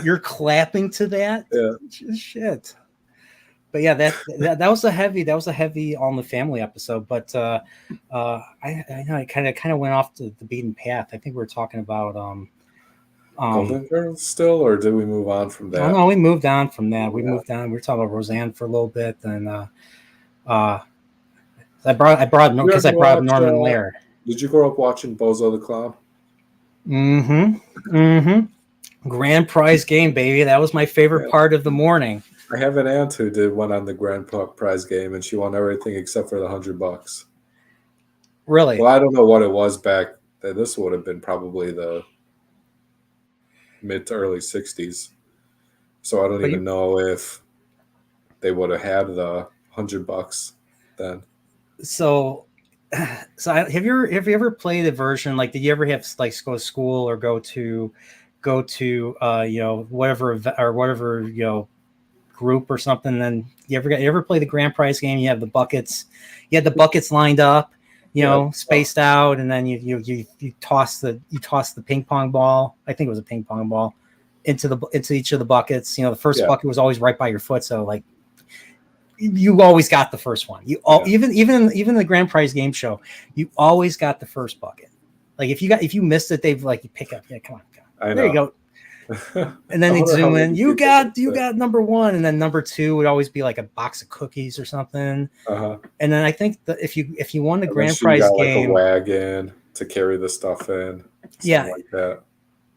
"You're clapping to that?" Yeah. Shit. But yeah, that was a heavy All in the Family episode. But I kind of went off the beaten path. I think we were talking about Golden Girls still, or did we move on from that? No, we moved on from that. We moved on. We were talking about Roseanne for a little bit, and I brought up Norman Lear. Did you grow up watching Bozo the Clown? Grand prize game, baby. That was my favorite part of the morning. I have an aunt who went on the grand prize game, and she won everything except for the $100. Really? Well, I don't know what it was back then. This would have been probably the mid to early 60s. So I don't even know if they would have had the $100 then. So have you ever played a version, like, did you ever have to go to school or go to whatever group or something? Then you ever play the grand prize game? You have the buckets. You had the buckets lined up, spaced out, and then you toss the ping pong ball. I think it was a ping pong ball into each of the buckets. The first bucket was always right by your foot, so like you always got the first one. Even in the grand prize game show, you always got the first bucket. Like if you missed it, they've you pick up. Yeah, come on. I know. There you go. And then I they'd wonder how zoom in. many You people got did that. number one, and then number two would always be like a box of cookies or something. Uh-huh. And then I think that if you won the And then grand she prize got like a game, wagon to carry the stuff in, something yeah. like that.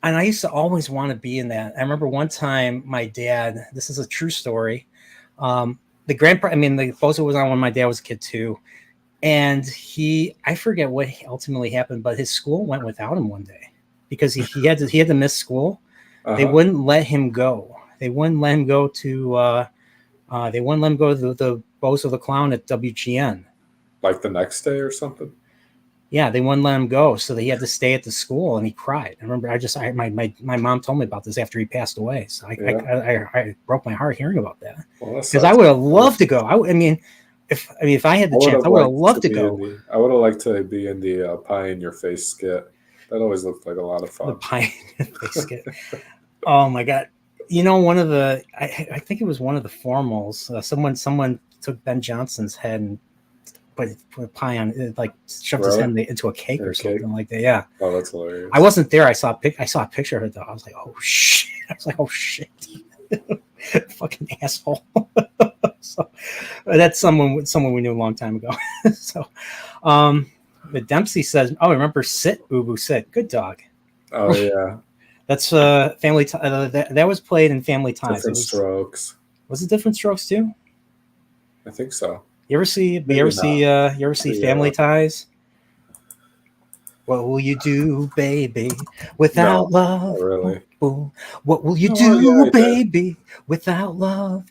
And I used to always want to be in that. I remember one time my dad. This is a true story. The grand prize. I mean, the Bozo was on when my dad was a kid too, and I forget what ultimately happened, but his school went without him one day because he had to miss school. They Uh-huh. wouldn't let him go. They wouldn't let him go to. They wouldn't let him go to the Bozo the Clown at WGN. Like the next day or something. Yeah, they wouldn't let him go, so he had to stay at the school, and he cried. I remember, my mom told me about this after he passed away, so I broke my heart hearing about that Well, that because I sucks. would have loved to go. I mean, if I had the chance, I would have loved to go. I would have liked to be in the pie in your face skit. That always looked like a lot of The fun. pie biscuit. Oh my god! You know, one of the I think it was one of the formals. Someone took Ben Johnson's head and put a pie on it, like shoved his head into a cake or something like that. Yeah. Oh, that's hilarious. I wasn't there. I saw a picture of it though. I was like, oh shit. Fucking asshole. So that's someone we knew a long time ago. So but Dempsey says, oh, remember Sit, Ubu Sit. Good dog. Oh yeah. That's Family that was played in Family Ties. Different Strokes. Was it Different Strokes too? I think so. You ever see Family Ties? What will you do, baby, without love? Not really. What will you do, baby, without love?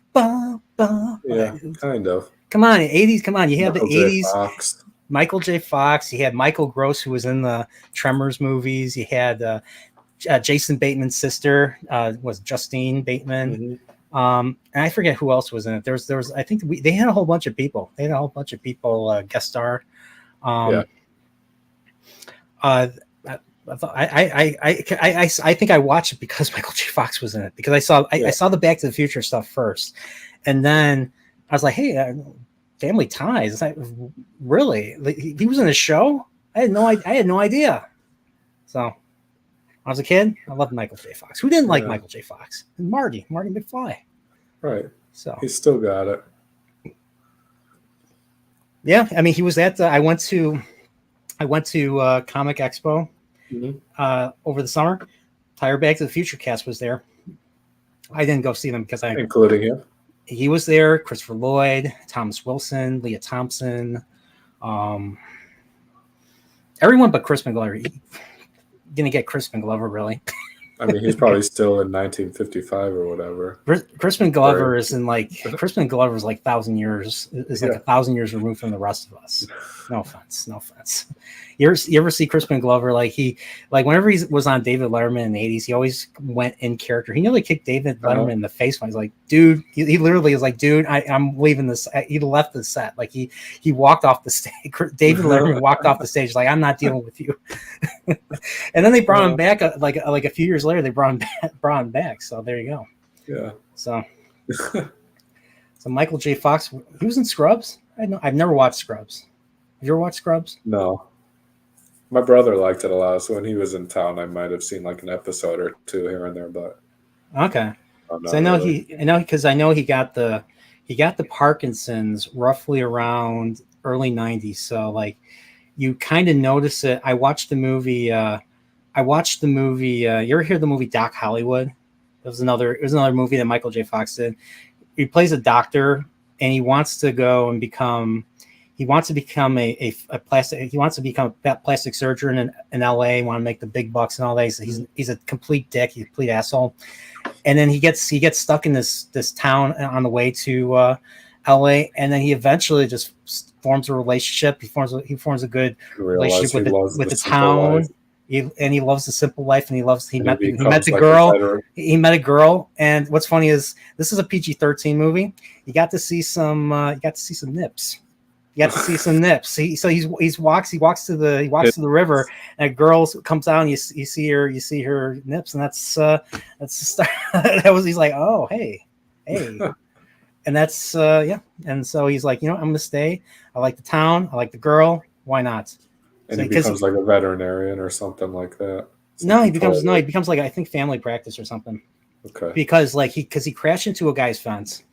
Yeah, kind of. Come on, 80s. Come on, you had the 80s. Fox. Michael J. Fox. You had Michael Gross, who was in the Tremors movies. You had Jason Bateman's sister was Justine Bateman. Mm-hmm. And I forget who else was in it. There was I think they had a whole bunch of people. They had a whole bunch of people guest star. I think I watched it because Michael J. Fox was in it because I saw the Back to the Future stuff first, and then I was like, hey, Family Ties. Really? He was in a show? I had no idea. So when I was a kid, I loved Michael J. Fox. Who didn't like Michael J. Fox? And Marty McFly. Right. So he still got it. Yeah, I mean, he was at. I went to Comic Expo over the summer. Entire Back to the Future cast was there. I didn't go see them because including him. He was there. Christopher Lloyd, Thomas Wilson, Leah Thompson, everyone but Crispin Glover. Gonna get Crispin Glover, really. I mean, he's probably still in 1955 or whatever. Crispin Glover is in Crispin Glover is like 1,000 years. Is like 1,000 years removed from the rest of us. No offense. You ever see Crispin Glover? Whenever he was on David Letterman in the 80s, he always went in character. He nearly kicked David Letterman in the face when he's like, dude, he literally is like, dude, I'm leaving this. He left the set. Like he walked off the stage. David Letterman walked off the stage like, I'm not dealing with you. And then they brought him back like a few years later. They brought him back. So there you go. Yeah. So Michael J. Fox, he was in Scrubs. I've never watched Scrubs. Have you ever watched Scrubs? No. My brother liked it a lot, so when he was in town, I might have seen like an episode or two here and there. But okay, so I know he got the Parkinson's roughly around early '90s. So like, you kind of notice it. I watched the movie. You ever hear the movie Doc Hollywood? It was another movie that Michael J. Fox did. He plays a doctor, and he wants to go and become. He wants to become a plastic surgeon in LA. Want to make the big bucks and all that. He's a complete dick. He's a complete asshole. And then he gets stuck in this town on the way to LA, and then he eventually just forms a relationship. He forms a good relationship with the town. He loves the simple life, and he met the girl. He met a girl, and what's funny is this is a PG-13 movie. You got to see some nips. You got to see some nips. He walks to the river, and a girl comes out, and you see her nips, and that's the start. He's like, oh hey, and that's and so he's like, I'm gonna stay. I like the town, I like the girl. Why not? And he becomes like a veterinarian or something like that. No, he becomes like, I think, family practice or something. Okay. Because he crashed into a guy's fence.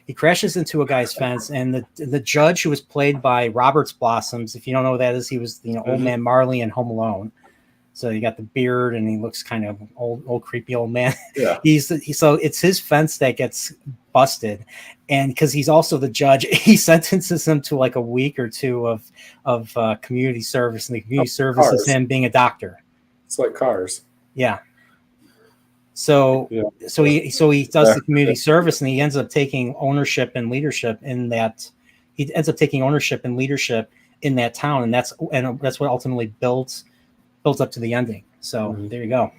He crashes into a guy's fence, and the judge, who was played by Roberts Blossoms, if you don't know who that is, he was old man Marley in Home Alone. So you got the beard, and he looks kind of old creepy old man. Yeah. So it's his fence that gets busted, and because he's also the judge, he sentences him to like a week or two of community service, and the community service is him being a doctor. It's like Cars. Yeah. So he does the community service, and he ends up taking ownership and leadership in that. He ends up taking ownership and leadership in that town, and that's what ultimately builds up to the ending. So there you go.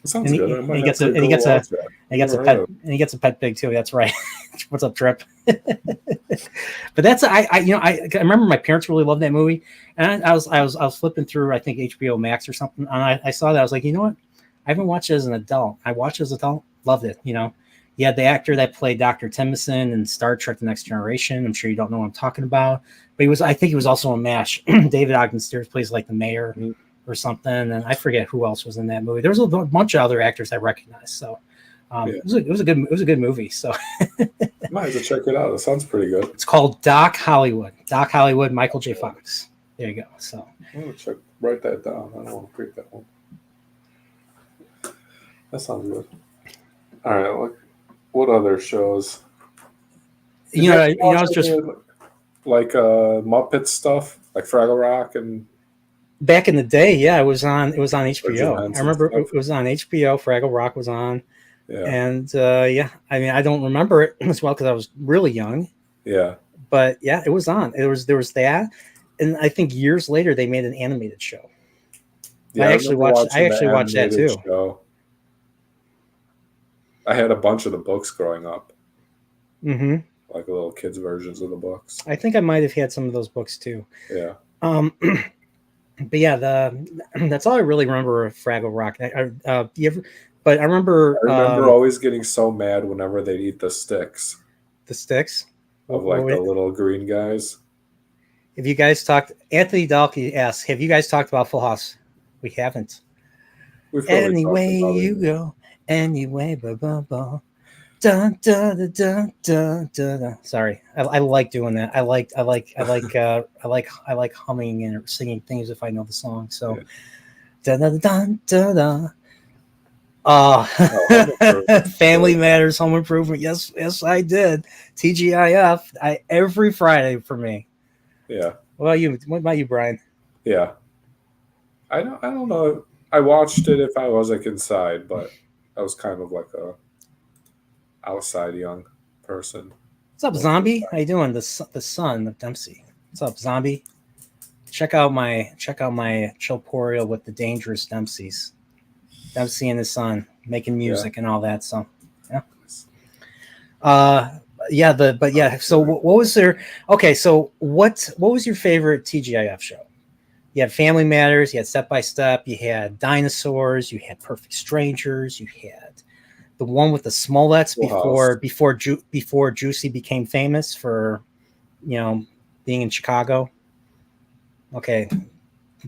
Sounds and good. He gets a pet pig too. That's right. What's up, Trip? But that's I remember my parents really loved that movie, and I was flipping through, I think, HBO Max or something, and I saw that. I was like, you know what? I haven't watched it as an adult. I watched it as an adult, loved it. You had the actor that played Dr. Timothy in Star Trek: The Next Generation. I'm sure you don't know what I'm talking about, but I think he was also in MASH. David Ogden Stiers plays like the mayor or something, and I forget who else was in that movie. There was a bunch of other actors I recognized. So it was a good movie. So might have to check it out. It sounds pretty good. It's called Doc Hollywood. Doc Hollywood, Michael J. Fox. There you go. So I'm gonna write that down. I don't want to pick that one. That sounds good. All right. What other shows? It's just like Muppet stuff, like Fraggle Rock, and back in the day. Yeah, it was on HBO. I remember it was on HBO. Fraggle Rock was on. Yeah. And I mean, I don't remember it as well because I was really young. Yeah. But yeah, it was on. There was that, and I think years later they made an animated show. Yeah, I actually watched that too. Show. I had a bunch of the books growing up. Mm-hmm. Like little kids' versions of the books. I think I might have had some of those books too. Yeah. But yeah, that's all I really remember of Fraggle Rock. But I remember always getting so mad whenever they'd eat the sticks. The sticks? Of like the little green guys. Have you guys talked? Anthony Dalkey asks, have you guys talked about Full House? We haven't. Anyway you go. Anyway, blah, blah, blah. Dun, dun, dun, dun, dun, dun, dun. Sorry, I like doing that. I like humming and singing things if I know the song. So, dun dun dun dun dun. Family Matters, Home Improvement. Yes, I did. TGIF. Every Friday for me. Yeah. What about you, Brian? Yeah. I don't know. I watched it if I was like inside, but I was kind of like a outside young person. What's up, Zombie? How you doing? The son of Dempsey. What's up, Zombie? Check out my Chillporeal with the dangerous Dempseys. Dempsey and his son making music and all that. So yeah. So what was there? Okay, so what was your favorite TGIF show? You had Family Matters, you had Step by Step, you had Dinosaurs, you had Perfect Strangers, you had the one with the Smollets before Juicy became famous for, being in Chicago. Okay,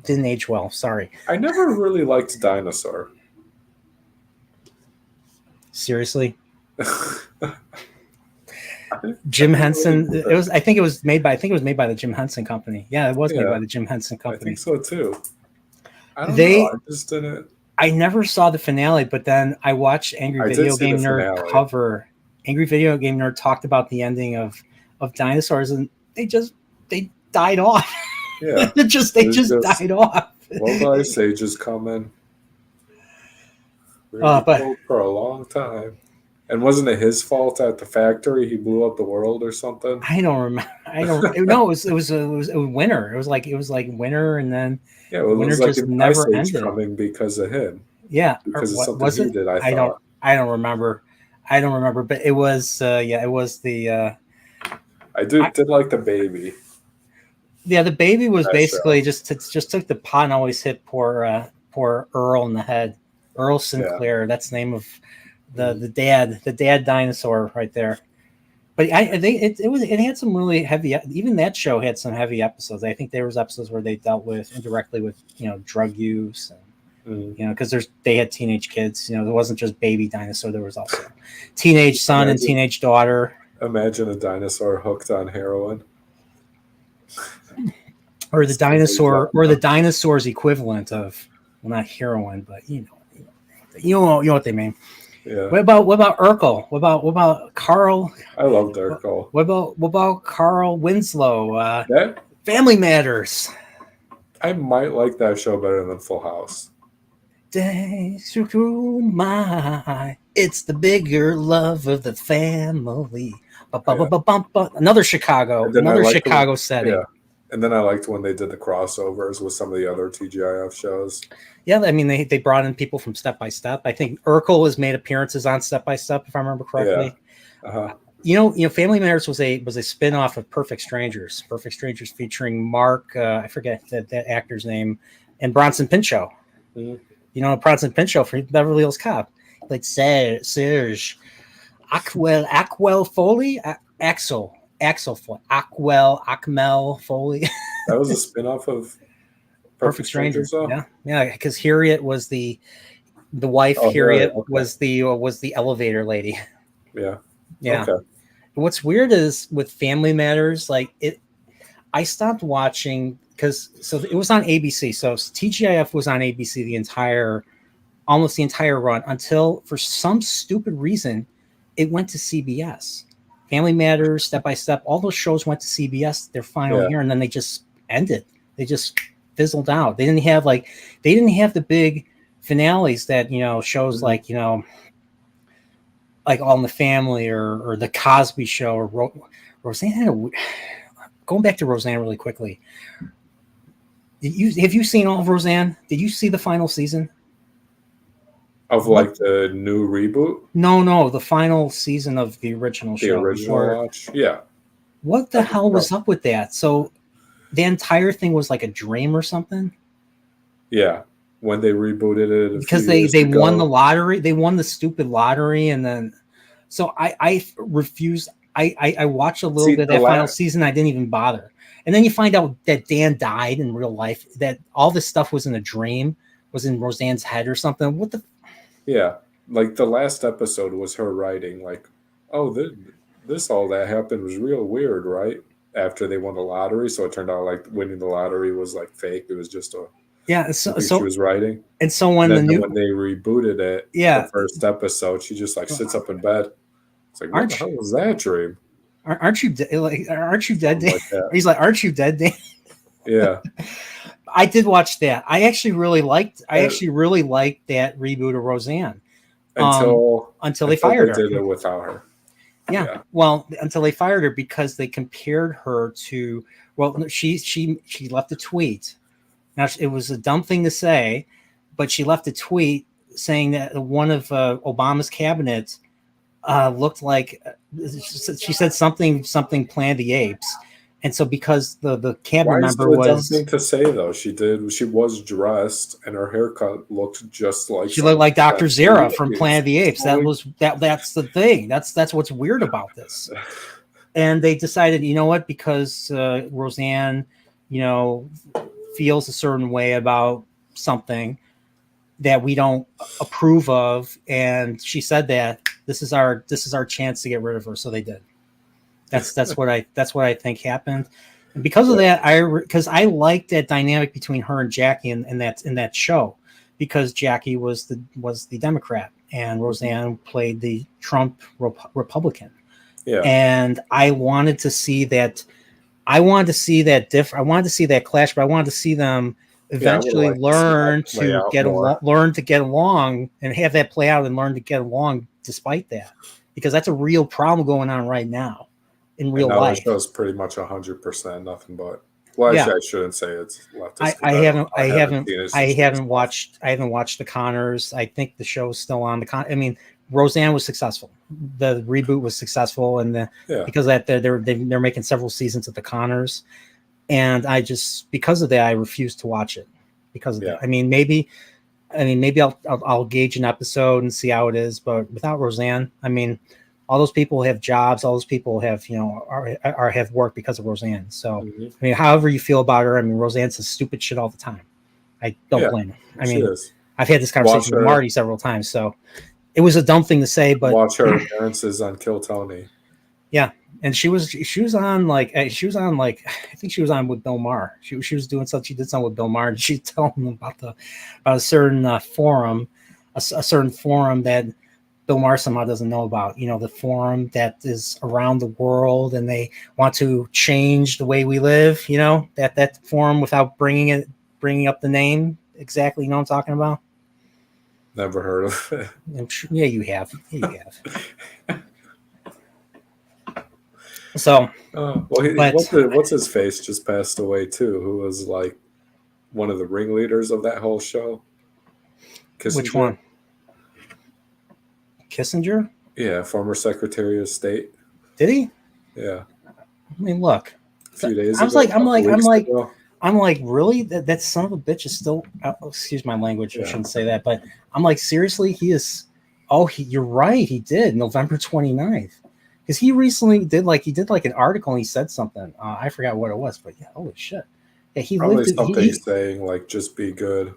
didn't age well. Sorry. I never really liked Dinosaur. Seriously. Jim Henson. I think it was made by the Jim Henson Company. Yeah, it was made by the Jim Henson Company. I think so too. I don't know. I just didn't. I never saw the finale, but then I watched Angry Video Game Nerd cover. Angry Video Game Nerd talked about the ending of Dinosaurs, and they died off. Yeah, they just died off. Well, the Ice Age is coming. But for a long time. And wasn't it his fault at the factory? He blew up the world or something. I don't remember. No, it was winter. It was like winter, and then winter just never ended. Coming because of him. Yeah, because of something he did. I don't remember. But it was it was the. I did like the baby. Yeah, the baby was basically just took the pot and always hit poor Earl in the head. Earl Sinclair. Yeah. That's the name of the dad dinosaur right there. But I think it had some really heavy. Even that show had some heavy episodes. I think there was episodes where they dealt with indirectly with drug use Mm. You know, because they had teenage kids. You know, there wasn't just baby dinosaur. There was also teenage son and teenage daughter. Imagine a dinosaur hooked on heroin. Or the dinosaur's equivalent of, well, not heroin, but you know what they mean. Yeah. What about Urkel? What about Carl? I love Urkel. What about Carl Winslow? That Family Matters. I might like that show better than Full House. Days through my, it's the bigger love of the family. Another Chicago setting. Yeah. And then I liked when they did the crossovers with some of the other TGIF shows. Yeah, I mean they brought in people from Step by Step. I think Urkel has made appearances on Step by Step, if I remember correctly. Yeah. Uh-huh. You know, Family Matters was a spin-off of Perfect Strangers. Perfect Strangers featuring Mark, I forget that actor's name, and Bronson Pinchot. Mm-hmm. You know, Bronson Pinchot from Beverly Hills Cop. Like Serge. Aquel Foley? Axel Foley. Akmel Foley. That was a spin-off of Perfect Strangers. Yeah, because Harriet was the wife. Harriet was the elevator lady. Yeah. Okay. What's weird is with Family Matters, I stopped watching because it was on ABC. So TGIF was on ABC almost the entire run until, for some stupid reason, it went to CBS. Family Matters, Step by Step, all those shows went to CBS their final year, and then they just ended. They just fizzled out. They didn't have the big finales that, shows like like All in the Family or the Cosby Show or Roseanne. Going back to Roseanne really quickly. Have you seen all of Roseanne? Did you see the final season? Of the new reboot? No, the final season of the original show. The original watch? Yeah. What the hell was up with that? So the entire thing was like a dream or something? Yeah. When they rebooted it. Because they won the lottery. They won the stupid lottery. And then, so I refused. I watched a little bit of that final season. I didn't even bother. And then you find out that Dan died in real life, that all this stuff was in a dream, was in Roseanne's head or something. What the? Yeah. Like the last episode was her writing this all that happened was real weird, right? After they won the lottery. So it turned out like winning the lottery was like fake. It was just she was writing. And so when when they rebooted it, the first episode, she just sits up in bed. It's like, what the hell was that dream? Aren't you dead, Dan? He's like, aren't you dead, Dan? Yeah. I did watch that. I actually really liked that reboot of Roseanne. Until they fired her. They did it without her. Yeah. Well, until they fired her because they compared her to, she left a tweet. Now, it was a dumb thing to say, but she left a tweet saying that one of Obama's cabinet looked like, she said something Planet of the Apes. And so because the cabinet member was... dumb thing to say, though. She was dressed and her haircut looked just like... She looked like Dr. Zera from Planet of the Apes. That's the thing. That's what's weird about this. And they decided, you know what, because Roseanne, feels a certain way about something that we don't approve of, and she said that this is our chance to get rid of her, so they did. That's what I think happened, and because of that, because I liked that dynamic between her and Jackie in that show, because Jackie was the Democrat and Roseanne played the Trump Republican. Yeah, and I wanted to see that. I wanted to see that clash, but I wanted to see them eventually learn to get along and have that play out and learn to get along despite that, because that's a real problem going on right now in real life. The show's pretty much 100% nothing but. Well, actually, I shouldn't say it's leftist. I haven't watched the Connors. I think the show's still on the Roseanne was successful. The reboot was successful, and because of that, they're making several seasons of the Connors, and because of that, I refuse to watch it because of that. Maybe I'll gauge an episode and see how it is, but without Roseanne, all those people have jobs. All those people have have work because of Roseanne. So however you feel about her, Roseanne says stupid shit all the time. I don't blame her. She is. I've had this conversation with Marty several times, so it was a dumb thing to say, but watch her appearances on Kill Tony. Yeah, and she was on like I think she was on with Bill Maher. She was doing something. She did something with Bill Maher, and she's telling him about a certain forum, a certain forum that Bill Maher somehow doesn't know about. The forum that is around the world, and they want to change the way we live. That forum without bringing up the name exactly. You know what I'm talking about? Never heard of it. I'm sure, yeah, you have. Yeah, you have. So, what's his face just passed away too? Who was like one of the ringleaders of that whole show? Kissinger? Which one? Kissinger? Yeah, former Secretary of State. Did he? Yeah. I mean, look. A few days ago. I'm like, really? That son of a bitch is still. Excuse my language. I shouldn't say that, but I'm like, seriously, he is. Oh, you're right. He did November 29th. Because he recently did an article and he said something. I forgot what it was, but yeah, holy shit. Yeah, he probably lived something saying like just be good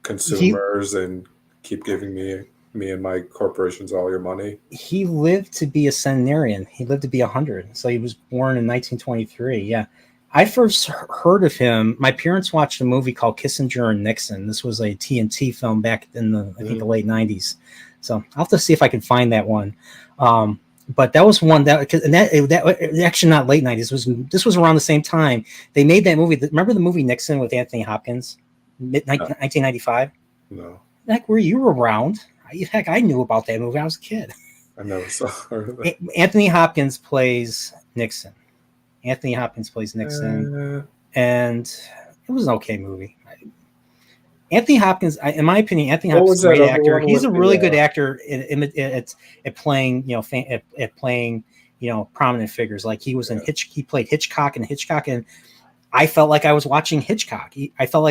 consumers and keep giving me and my corporations all your money. He lived to be a centenarian. He lived to be 100. So he was born in 1923. Yeah. I first heard of him. My parents watched a movie called Kissinger and Nixon. This was a TNT film back in the late 90s. So I'll have to see if I can find that one. But that was one that actually not late 90s. This was around the same time they made that movie. Remember the movie Nixon with Anthony Hopkins, 1995? No. Heck, were you around? Heck, I knew about that movie. I was a kid. I never saw it. Anthony Hopkins plays Nixon. And it was an okay movie. Anthony Hopkins, in my opinion, Anthony Hopkins is a great actor. He's a really good actor at playing, playing, prominent figures. Like he was in he played Hitchcock in Hitchcock, and I felt like I was watching Hitchcock. I felt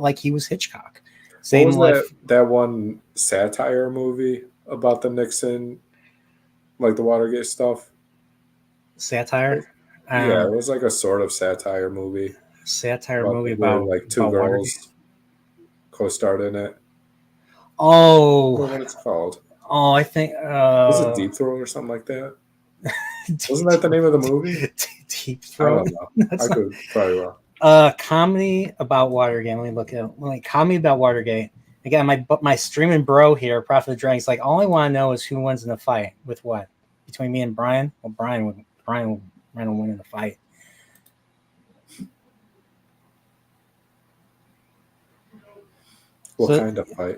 like he was Hitchcock. Same what was that one satire movie about the Nixon, like the Watergate stuff? Satire? Yeah, it was like a sort of satire movie. About like two girls. Watergate. Co-starred in it. Oh, I don't know what it's called. Oh, I think was it Deep Throat or something like that? Wasn't that the name of the movie? Deep Throat. I don't know. I could probably wrong. Comedy about Watergate. Let me look at comedy about Watergate. Again, my streaming bro here, Prophet of the Dragon's like, all I want to know is who wins in the fight with what between me and Bryan. Well, Bryan will win in the fight. What kind of fight?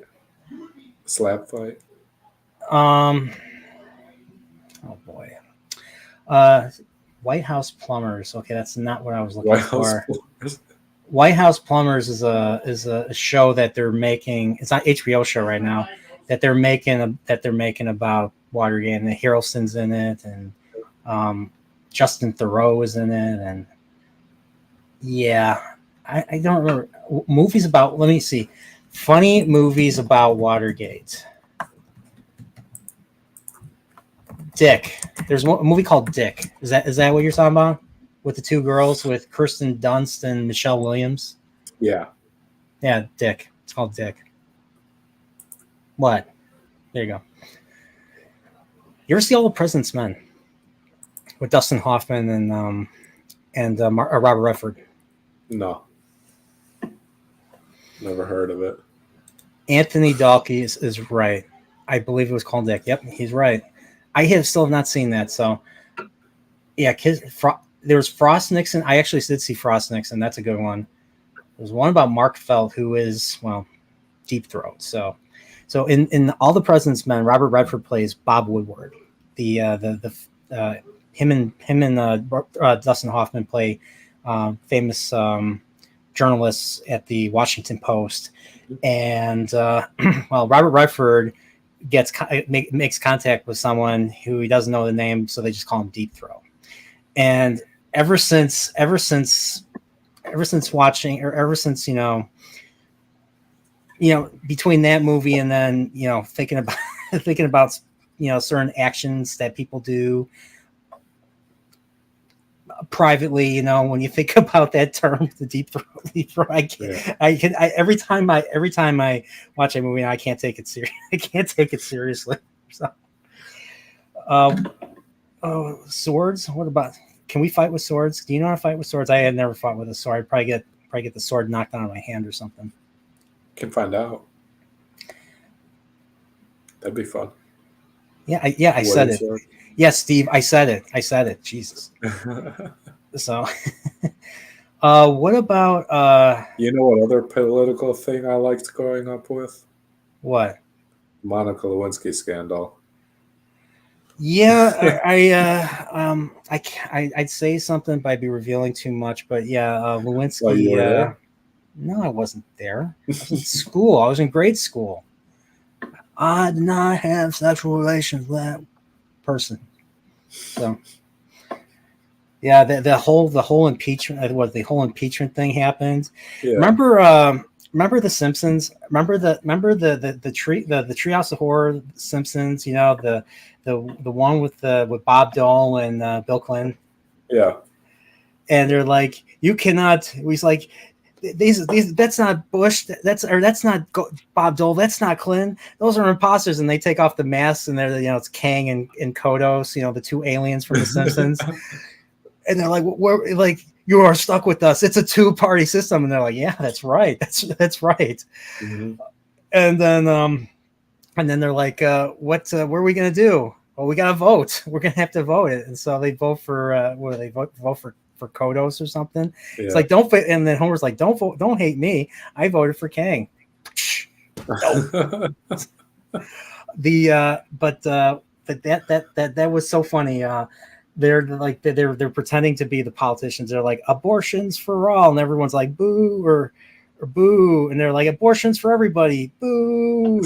Slap fight? Oh boy. White House Plumbers. Okay, that's not what I was looking for. White House Plumbers is a show that they're making. It's not HBO show right now that they're making about Watergate, and Harrelson's in it, and Justin Theroux is in it, and yeah, I don't remember movies about. Let me see. Funny movies about Watergate. Dick. There's a movie called Dick. Is that what you're talking about? With the two girls with Kirsten Dunst and Michelle Williams? Yeah. Yeah, Dick. It's called Dick. What? There you go. You ever see All the President's Men? With Dustin Hoffman and Robert Redford? No. Never heard of it. Anthony Dalkey is right. I believe it was called Dick. Yep, he's right. I still have not seen that. So, yeah, there's Frost Nixon. I actually did see Frost Nixon. That's a good one. There's one about Mark Felt, who is, well, Deep Throat. So in All the President's Men, Robert Redford plays Bob Woodward. Him and Dustin Hoffman play famous journalists at the Washington Post, and well, Robert Redford makes contact with someone who he doesn't know the name, so they just call him Deep Throat. And ever since watching, or ever since between that movie and then thinking about certain actions that people do, privately, you know, when you think about that term, the deep throat, every time I watch a movie, I can't take it serious. I can't take it seriously. So, swords. What about? Can we fight with swords? Do you know how to fight with swords? I had never fought with a sword. I'd probably get the sword knocked out of my hand or something. Can find out. That'd be fun. Yeah, I said it. Yes, yeah, Steve, I said it. Jesus. So, what about? You know what other political thing I liked growing up with? What? Monica Lewinsky scandal. Yeah, I'd say something, but I'd be revealing too much. But yeah, Lewinsky. Oh, you were there? No, I wasn't there. I was in school. I was in grade school. I did not have sexual relations with that person. So, yeah, the whole impeachment. What the whole impeachment thing happened. Yeah. Remember the Simpsons? Remember the Treehouse of Horror Simpsons? You know the one with Bob Dole and Bill Clinton. Yeah. And they're like, you cannot. He's like, these that's not Bush. That's not Bob Dole. That's not Clinton. Those are imposters. And they take off the masks, and they're, you know, it's Kang and Kodos. You know, the two aliens from the Simpsons. And they're like, we're like, you are stuck with us. It's a two-party system. And they're like, yeah, that's right. That's right. Mm-hmm. And then they're like, what are we gonna do? Well, we gotta vote. We're gonna have to vote it. And so they vote for what do they vote for Kodos or something? Yeah. It's like, don't. And then Homer's like, don't vote. Don't hate me. I voted for Kang. No. But that was so funny. They're pretending to be the politicians. They're like, abortions for all, and everyone's like, boo or boo, and they're like, abortions for everybody, boo.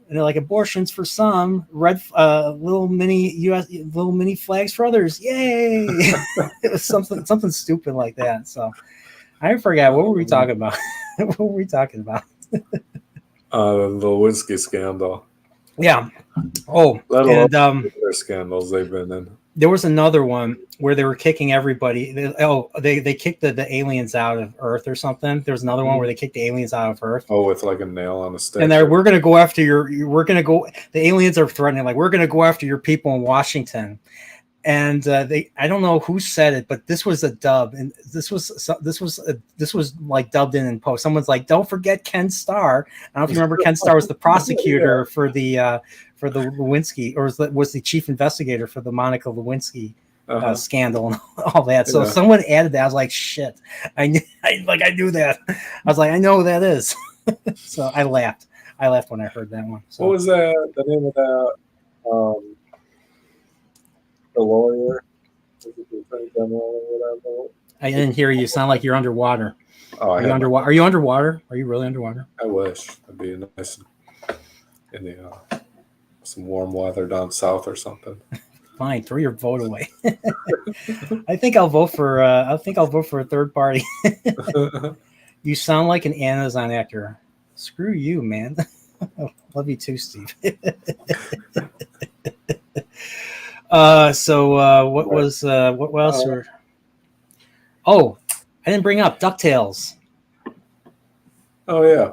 And they're like, abortions for some, red little mini flags for others, yay. It was something stupid like that. So I forgot, what were we talking about? What were we talking about? The Lewinsky scandal. Yeah. Oh, and other scandals they've been in. There was another one where they were kicking everybody. They kicked the aliens out of Earth or something. There was another one where they kicked the aliens out of Earth. Oh, with like a nail on a stick. And we're going to go after the aliens are threatening, like, we're going to go after your people in Washington. And I don't know who said it, but this was a dub, and this was like dubbed in post. Someone's like, "Don't forget Ken Starr." I don't know if you remember. Ken Starr was the prosecutor for the Lewinsky, or was the chief investigator for the Monica Lewinsky scandal and all that. So someone added that. I was like, "Shit!" I knew that. I was like, "I know who that is." So I laughed. When I heard that one. So. What was that? The name of that? The lawyer, I didn't hear you. You sound like you're underwater. Oh, are you underwater? Are you underwater? Are you really underwater? I wish. I'd be nice in the some warm weather down south or something. Fine, throw your vote away. I think I'll vote for. I think I'll vote for a third party. You sound like an Amazon actor. Screw you, man. Love you too, Steve. What else were? Oh, I didn't bring up DuckTales. Oh yeah,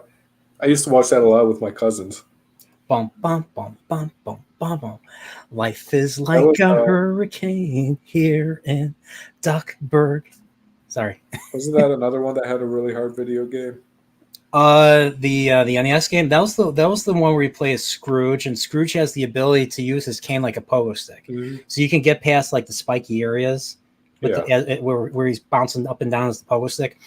I used to watch that a lot with my cousins. Bum bum bum bum bum bum bum. Life is like a hurricane here in Duckburg. Sorry. Wasn't that another one that had a really hard video game? The NES game, that was the one where you play as Scrooge, and Scrooge has the ability to use his cane like a pogo stick, so you can get past like the spiky areas where he's bouncing up and down as the pogo stick.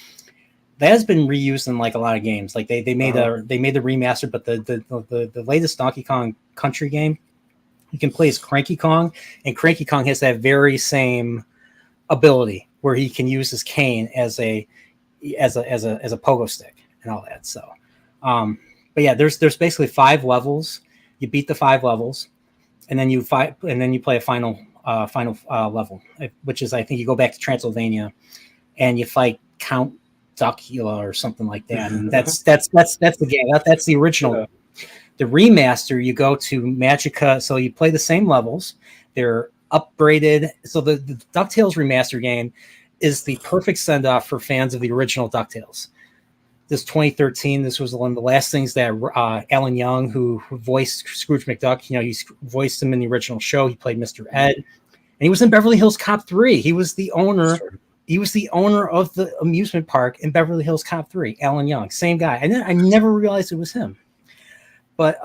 That has been reused in like a lot of games. Like they made the remaster, but the latest Donkey Kong Country game, you can play as Cranky Kong, and Cranky Kong has that very same ability where he can use his cane as a pogo stick and all that. So, but yeah, there's basically 5 levels. You beat the 5 levels, and then you play a final level, which is, I think, you go back to Transylvania, and you fight Count Duckula or something like that. And that's the game. That's the original. Yeah. The remaster, you go to Magica, so you play the same levels. They're upgraded. So the DuckTales remaster game is the perfect send off for fans of the original DuckTales. This 2013, this was one of the last things that Alan Young, who voiced Scrooge McDuck, he voiced him in the original show. He played Mr. Ed, and he was in Beverly Hills Cop 3. He was the owner. Sure. He was the owner of the amusement park in Beverly Hills Cop 3. Alan Young, same guy. And then I never realized it was him. But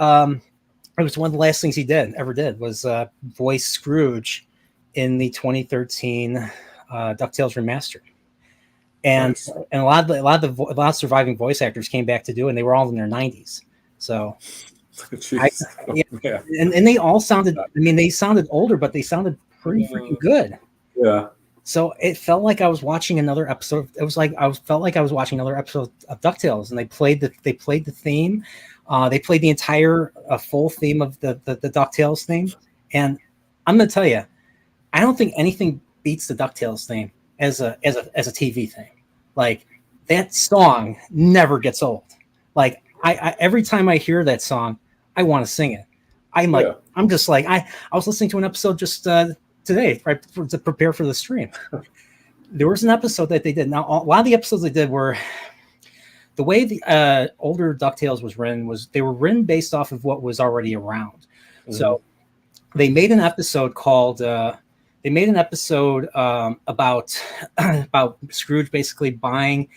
it was one of the last things he ever did was voice Scrooge in the 2013 DuckTales remaster. And nice. And a lot of surviving voice actors came back to do it, and they were all in their 90s. So, and they all sounded. I mean, they sounded older, but they sounded pretty freaking good. Yeah. So it felt like I was watching another episode. It was like felt like I was watching another episode of DuckTales, and they played the theme. They played the entire full theme of the DuckTales theme, and I'm gonna tell you, I don't think anything beats the DuckTales theme as a TV thing. Like, that song never gets old. Like, I every time I hear that song, I want to sing it. I'm just like I was listening to an episode just today, right, to prepare for the stream. There was an episode that they did. Now, a lot of the episodes they did were the way the older DuckTales was written was they were written based off of what was already around. Mm-hmm. So they made an episode called. They made an episode about Scrooge basically buying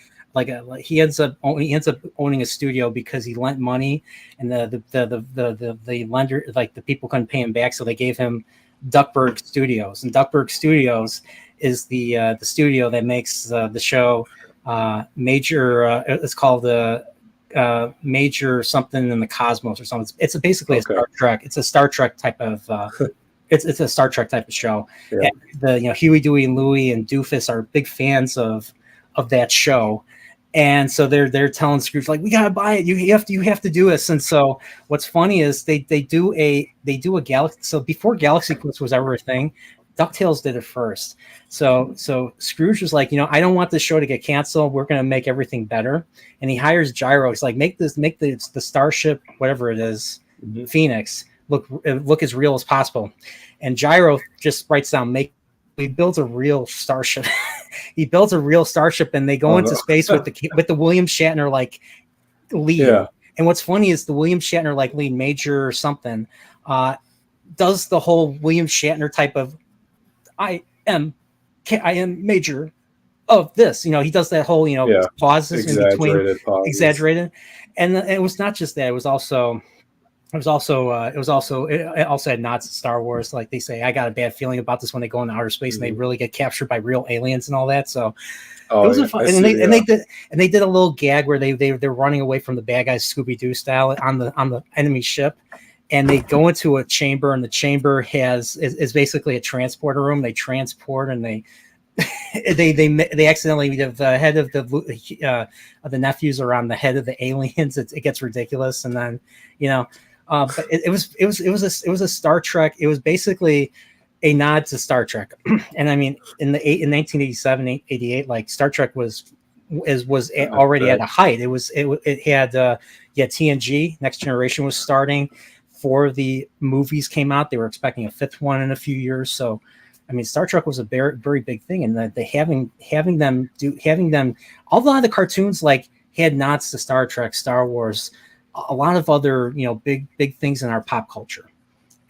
he ends up owning a studio because he lent money, and the lender, like, the people couldn't pay him back, so they gave him Duckburg Studios, and Duckburg Studios is the studio that makes the show Major. It's called the Major something in the Cosmos or something. It's basically a Star Trek. It's a Star Trek type of. It's a Star Trek type of show. Yeah. And Huey, Dewey, and Louie and Doofus are big fans of that show, and so they're telling Scrooge, like, we gotta buy it. You have to do this. And so what's funny is they do a Galaxy. So before Galaxy Quest was ever a thing, DuckTales did it first. So Scrooge was like, I don't want this show to get canceled. We're gonna make everything better. And he hires Gyro. He's like, make the Starship, whatever it is, mm-hmm. Phoenix, look as real as possible. And Gyro just writes down, he builds a real starship. He builds a real starship, and they go into space with the William Shatner like lead. Yeah. And what's funny is the William Shatner like lead, Major something, does the whole William Shatner type of I am Major of this. He does that whole pauses in between, exaggerated. And it was not just that; it also had nods to Star Wars. Like, they say, I got a bad feeling about this when they go into outer space, mm-hmm. and they really get captured by real aliens and all that. So it was they did a little gag where they're running away from the bad guys, Scooby-Doo style, on the enemy ship, and they go into a chamber, and the chamber is basically a transporter room. They transport, and they accidentally the head of the nephews are on the head of the aliens. It gets ridiculous, and then but it was a Star Trek. It was basically a nod to Star Trek. And I mean, in 1987, 88, like, Star Trek was already at a height. It had TNG, Next Generation, was starting. 4 of the movies came out. They were expecting a 5th one in a few years. So, I mean, Star Trek was a very, very big thing, and that having them a lot of the cartoons like had nods to Star Trek, Star Wars, a lot of other big things in our pop culture,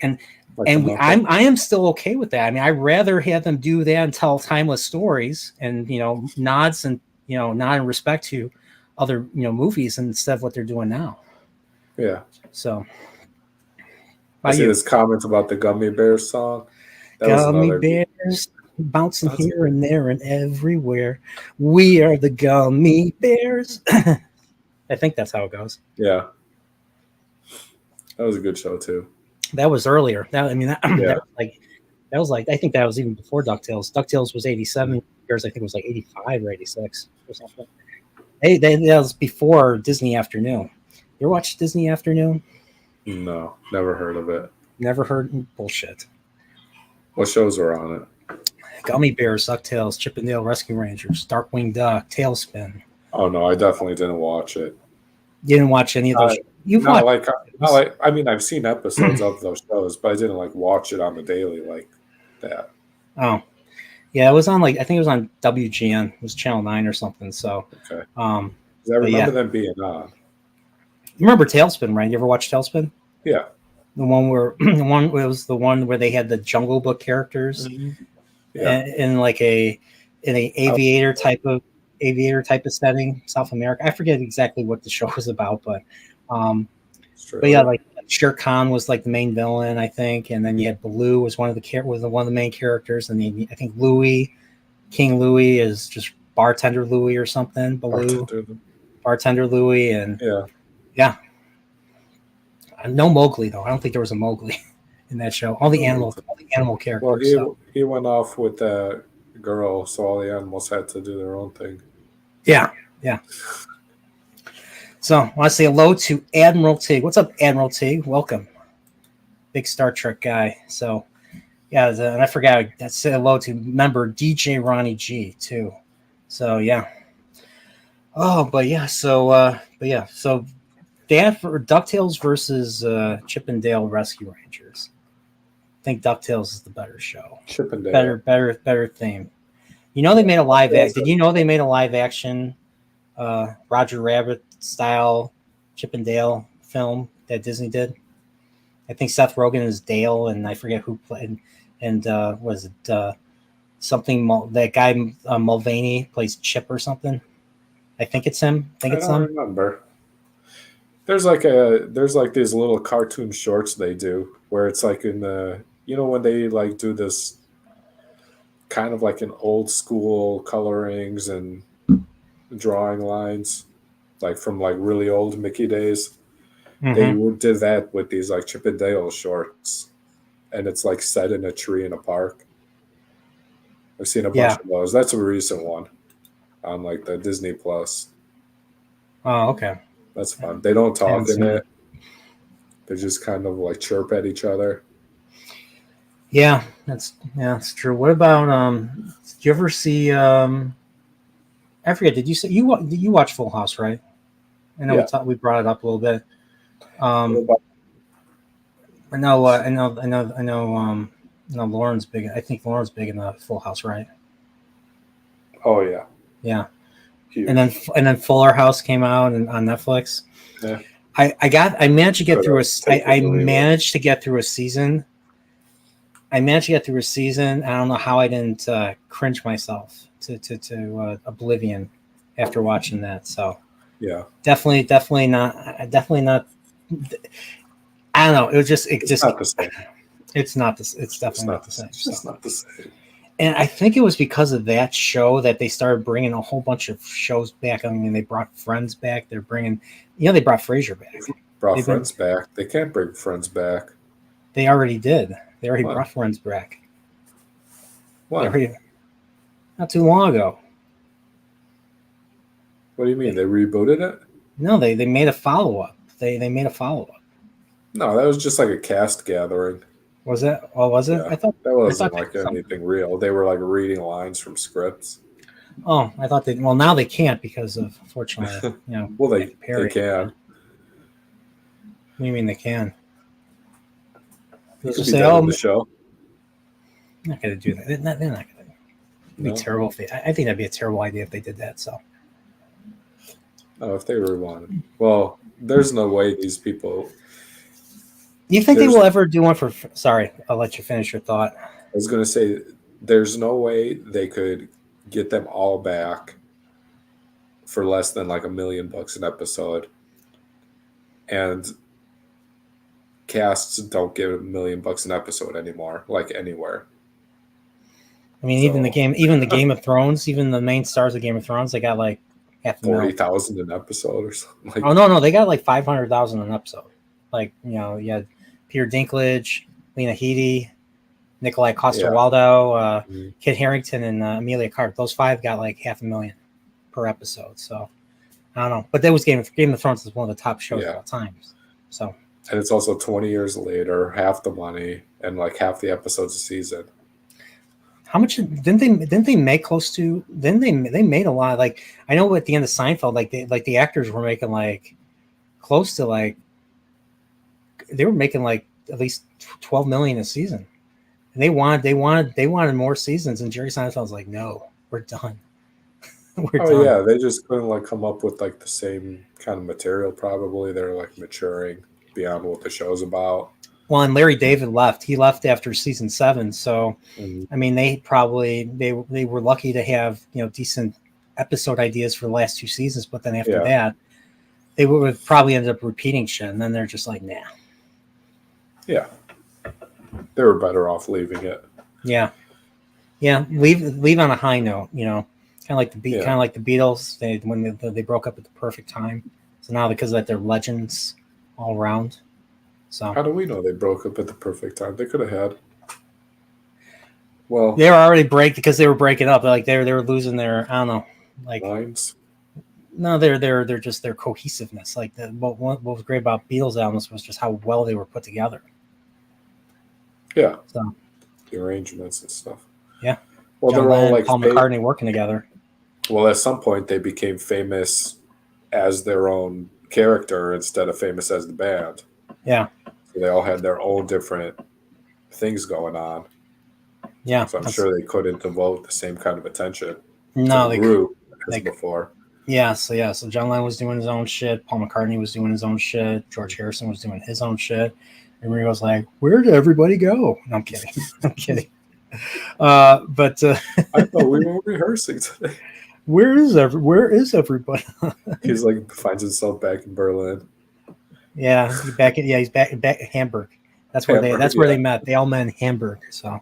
and I am still okay with that. I mean, I'd rather have them do that and tell timeless stories, and nods and nod in respect to other movies instead of what they're doing now. Yeah. So I see this comment about the Gummy Bears song. Gummy Bears bouncing here and there and everywhere. We are the Gummy Bears. I think that's how it goes. Yeah. That was a good show too. That was earlier. That was like I think that was even before DuckTales. DuckTales was 87 years. I think it was like 85 or 86 or something. That was before Disney Afternoon. You ever watch Disney Afternoon? No, never heard of it. Never heard? Bullshit. What shows were on it? Gummy Bears, DuckTales, Chip and Dale Rescue Rangers, Darkwing Duck, Tailspin. Oh no, I definitely didn't watch it. You didn't watch any of those? I mean, I've seen episodes of those shows, but I didn't watch it on the daily. that. Oh, yeah, it was on, like, I think it was on WGN. It was Channel 9 or something. So, Okay. um, 'Cause I but remember yeah, them being on. you remember Tailspin, right? You ever watch Tailspin? Yeah. The one where the one it was the one where they had the Jungle Book characters Yeah. in like a Oh, aviator type of setting, South America. I forget exactly what the show was about, um, but yeah, Australia. like Shere Khan was like the main villain, I think, and then you had Baloo was one of the main characters, and then I think King Louis is just bartender Louis or something. Baloo, Bartender. bartender Louis, and Yeah. yeah, no Mowgli though. I don't think there was a Mowgli in that show. All the animal Well, characters. So he went off with that girl, so all the animals had to do their own thing. yeah, yeah. So I want to say hello to Admiral Tig. What's up, Admiral Tig? Welcome, big Star Trek guy. So yeah, and I forgot to say hello to member DJ Ronnie G too. So yeah. Oh, but yeah. So that for DuckTales versus Chip and Dale Rescue Rangers. I think DuckTales is the better show. Chippendale. Better theme. You know they made a live act. Did Also, you know they made a live action Roger Rabbit style Chip and Dale film that Disney did? I think Seth Rogen is Dale, and I forget who played. And was it something? That guy Mulvaney plays Chip or something. I think it's him. I think I it's don't him. remember. There's like these little cartoon shorts they do where it's like in the when they like do this kind of like an old school colorings and drawing lines like from like really old Mickey days. They Mm-hmm. did that with these like Chip and Dale shorts, and it's like set in a tree in a park. I've seen a bunch Yeah. of those. That's a recent one on like the Disney Plus. Oh, okay. That's fun. They don't I haven't talk in seen it. it. They just kind of like chirp at each other. Yeah, that's true. What about did you ever see I forget, did you watch Full House, right? I know Yeah. we brought it up a little bit. What Um about- I know Lauren's big. I think Lauren's big in the Full House, right? Oh yeah, Yeah. huge. And then Fuller House came out on Netflix. Yeah, I managed to get could through take it I or leave it. managed to get through a season. I managed to get through a season. I don't know how I didn't cringe myself to oblivion after watching that. So Yeah, definitely not. I don't know. It it's just not the same. it's not this. It's It's definitely not not the the same. same. It's So, just not the same. and I think it was because of that show that they started bringing a whole bunch of shows back. I mean, they brought Friends back. They're bringing, they brought Frasier back. Brought They've been, Friends back. They can't bring Friends back. they already did. They already When? brought Friends back. They When? already, not too long ago. What do you mean? They rebooted it? No, they made a follow up. They made a follow up. No, that was just like a cast gathering. Was that? Oh, was it? Yeah, that I wasn't thought they like did something. anything real. They were like reading lines from scripts. Oh, I thought they. Well, now they can't because of, unfortunately, Well, Matthew they Perry. can. What do you mean they can? He They'll could just be say, dead "Oh, in I'm the show. not going to do that." They're not going to. It'd be No, terrible if they. I think that'd be a terrible idea if they did that. So no. If they really wanted, well, there's no way these people. do you think they There's. will I ever do one for? Sorry, I'll let you finish your thought. was gonna say, there's no way they could get them all back for less than like $1 million an episode, and casts don't give $1 million an episode anymore, like anywhere. I mean, So even the Game of Thrones, even the main stars of Game of Thrones, they got like half a mil. 40,000 an episode or something. Like, Oh no, they got like 500,000 an episode. Like you had Peter Dinklage, Lena Headey, Nikolai yeah. Coster-Waldau, Mhm. Kit Harington, and Amelia Clark. Those five got like 500,000 per episode. So I don't know, but that was Game of Thrones is one of the top shows of all time. So And it's also 20 years later, half the money, and like half the episodes a season. how much didn't they make close to? Then they made a lot. Like I know at the end of Seinfeld, like the actors were making like close to they were making like at least 12 million a season. And they wanted more seasons, and Jerry Seinfeld was like, "No, we're done. We're Oh done." yeah, they just couldn't like come up with like the same kind of material. Probably they're like maturing beyond what the show's about. Well, and Larry David left. He left after season 7, so Mhm. I mean, they were lucky to have decent episode ideas for the last 2 seasons, but then after Yeah, that, they would have probably ended up repeating shit, and then they're just like, nah, yeah, they were better off leaving it. yeah, yeah, leave on a high note, Yeah. kind of like the Beatles. When they broke up at the perfect time, so now because of that they're legends all around. So How do we know they broke up at the perfect time? They could have had. Well, they were already because they were breaking up. Like they were losing their, I don't know, like lines. no, they're just their cohesiveness. Like what was great about Beatles albums was just how well they were put together. Yeah, So the arrangements and stuff. yeah, Well, John they're all Lennon, like. Paul McCartney working together. Well, at some point they became famous as their own character instead of famous as the band. Yeah, So they all had their own different things going on. yeah. So I'm sure they couldn't devote the same kind of attention to No, the group as they before. So John Lennon was doing his own shit. Paul McCartney was doing his own shit. George Harrison was doing his own shit. And Ringo's like, "Where did everybody go?" No, I'm kidding. I'm kidding. But I thought we were rehearsing today. where is everybody? He's like finds himself back in Berlin. Yeah, he's back in Hamburg. That's where Hamburg, they met. They all met in Hamburg. So,